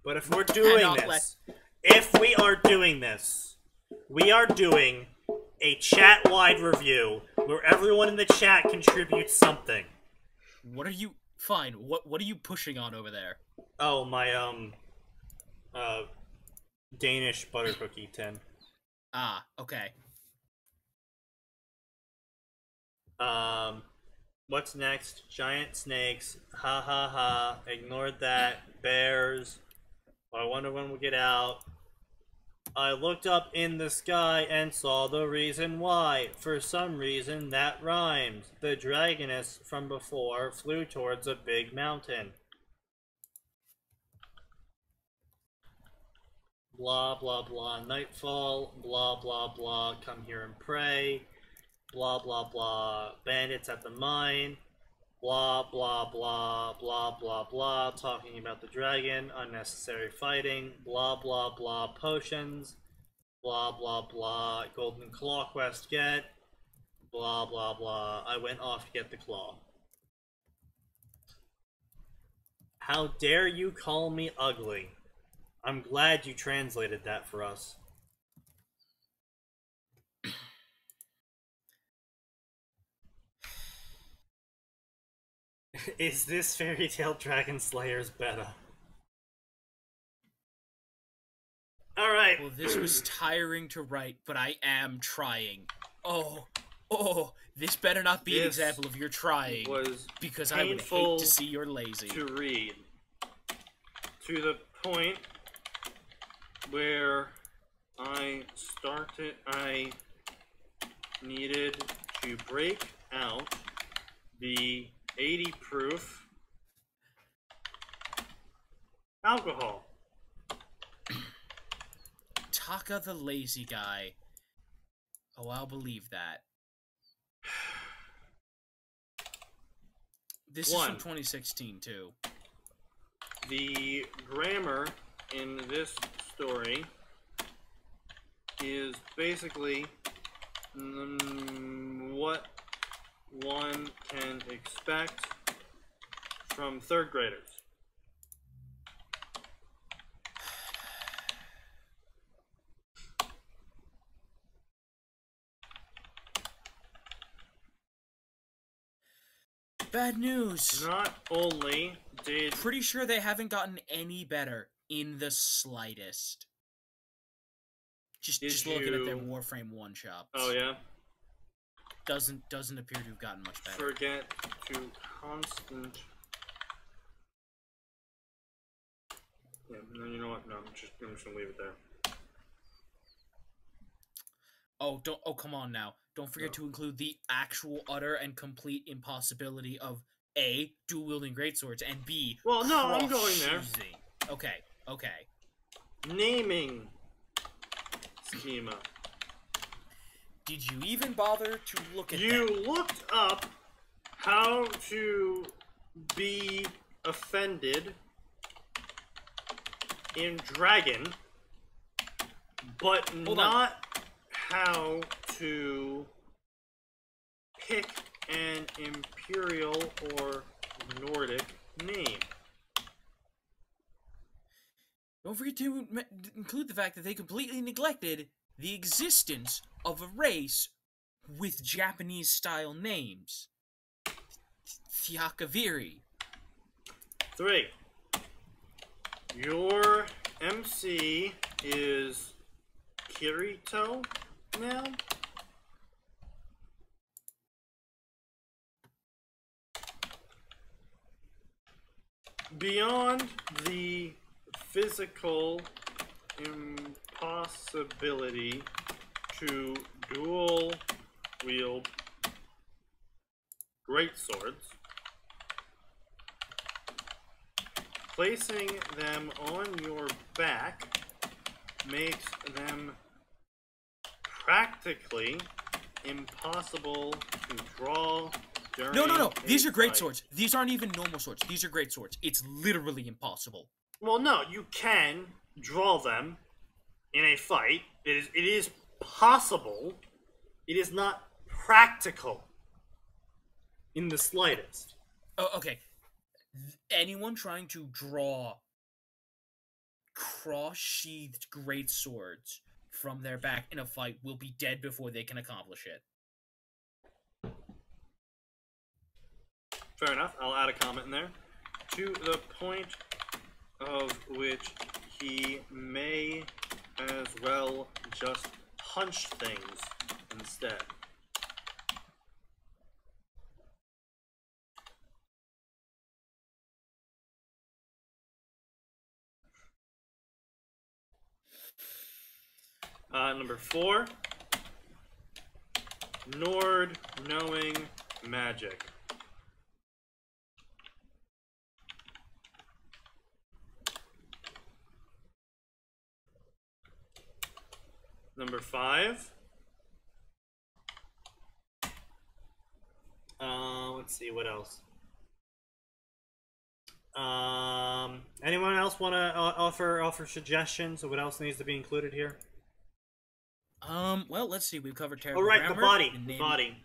But if we're doing this, if we are doing this, we are doing a chat-wide review where everyone in the chat contributes something. What are you... Fine, what are you pushing on over there? Oh, my, Danish butter cookie tin. Ah, okay. What's next? Giant snakes. Ha ha ha. Ignored that. Bears. I wonder when we'll get out. I looked up in the sky and saw the reason why. For some reason, that rhymes. The dragoness from before flew towards a big mountain. Blah, blah, blah. Nightfall. Blah, blah, blah. Come here and pray. Blah, blah, blah. Bandits at the mine. Blah, blah, blah, blah, blah, blah, talking about the dragon, unnecessary fighting, blah, blah, blah, potions, blah, blah, blah, golden claw quest get, blah, blah, blah, I went off to get the claw. How dare you call me ugly? I'm glad you translated that for us. Is this Fairy Tail Dragon Slayer's beta? Alright. Well, this was tiring to write, but I am trying. Oh, this better not be an example of your trying. Was because I would hate to see you're lazy. To read. To the point where I needed to break out the 80 proof alcohol. Taka the lazy guy. Oh, I'll believe that. This is from 2016, too. The grammar in this story is basically what one can expect from third graders. Bad news. Not only did... Pretty sure they haven't gotten any better in the slightest. Just looking at their Warframe one-shots. Oh, yeah? Doesn't appear to have gotten much better. Forget to constant... Yeah, no, you know what? No, I'm just gonna leave it there. Oh, come on now. Don't forget to include the actual utter and complete impossibility of A, dual-wielding greatswords, and B, well, no, I'm going there. Okay. Naming schema. Did you even bother to look at that? You looked up how to be offended in Dragon, but not how to pick an imperial or Nordic name. Don't forget to include the fact that they completely neglected the existence of a race with Japanese-style names. Thiakaviri. 3. Your MC is Kirito now? Beyond the physical impossibility to dual wield greatswords, placing them on your back makes them practically impossible to draw during No. These are great fight. swords. These aren't even normal swords. These are great swords. It's literally impossible. Well, no, you can draw them in a fight. It is possible. It is not practical in the slightest. Oh, okay. Anyone trying to draw cross-sheathed great swords from their back in a fight will be dead before they can accomplish it. Fair enough. I'll add a comment in there. To the point of which he may as well just punch things instead. Number 4. Nord knowing magic. Number 5. Let's see, what else? Anyone else want to offer suggestions of what else needs to be included here? Well, let's see. We've covered terrible Oh, right, grammar. the body.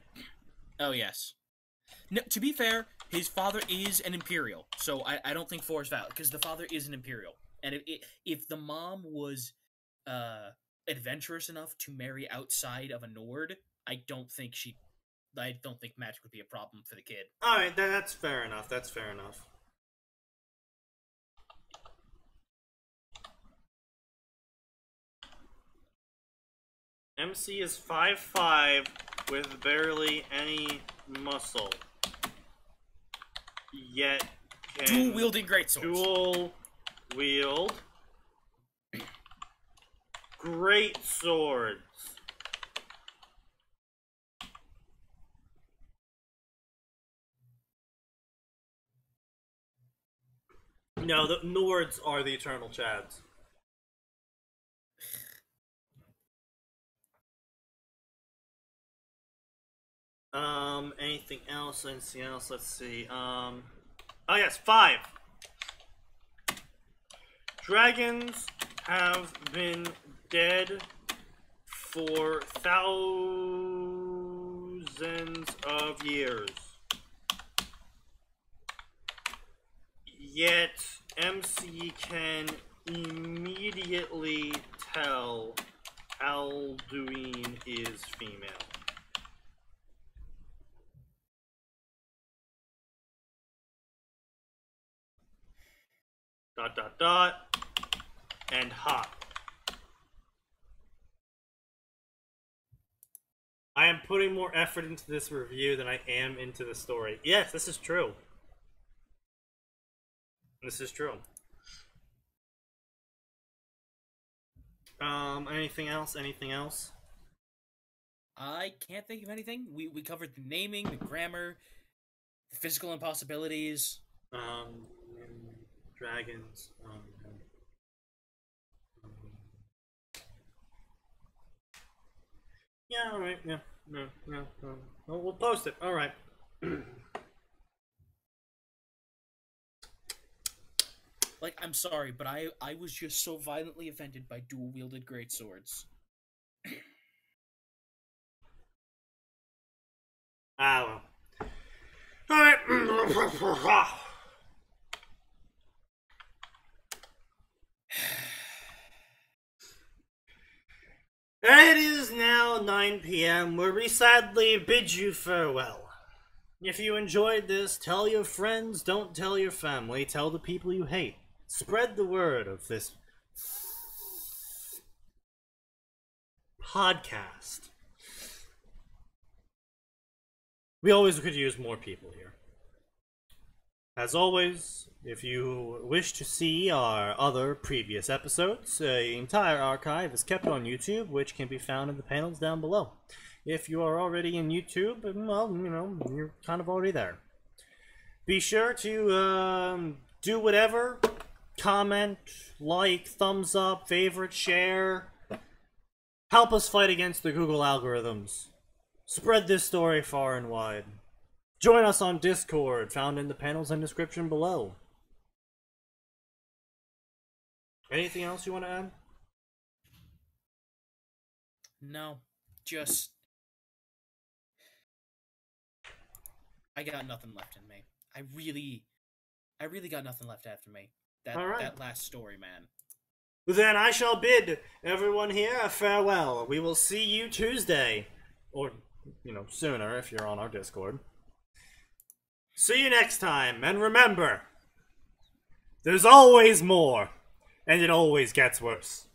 Oh, yes. No, to be fair, his father is an Imperial, so I don't think 4 is valid, because the father is an Imperial. And if the mom was adventurous enough to marry outside of a Nord, I don't think magic would be a problem for the kid. Alright, that's fair enough. That's fair enough. MC is 5'5" with barely any muscle. Yet can dual-wielding greatswords. Dual-wield great swords. No, the Nords are the eternal Chads. Anything else? Anything else? Let's see. Oh yes, 5. Dragons have been dead for thousands of years. Yet MC can immediately tell Alduin is female. ... and hot. I am putting more effort into this review than I am into the story. Yes, this is true. This is true. Anything else? Anything else? I can't think of anything. We covered the naming, the grammar, the physical impossibilities. Dragons. Yeah, alright, yeah. Well, we'll post it, alright. Like, I'm sorry, but I was just so violently offended by dual-wielded greatswords. Well. Alright. It is now 9 p.m. where we sadly bid you farewell. If you enjoyed this, tell your friends, don't tell your family, tell the people you hate. Spread the word of this podcast. We always could use more people here. As always, if you wish to see our other previous episodes, the entire archive is kept on YouTube, which can be found in the panels down below. If you are already in YouTube, well, you know, you're kind of already there. Be sure to do whatever. Comment, like, thumbs up, favorite, share. Help us fight against the Google algorithms. Spread this story far and wide. Join us on Discord, found in the panels and description below. Anything else you want to add? No, just... I got nothing left in me. I really got nothing left after me. That last story, man. Then I shall bid everyone here a farewell. We will see you Tuesday. Or, you know, sooner if you're on our Discord. See you next time, and remember, there's always more, and it always gets worse.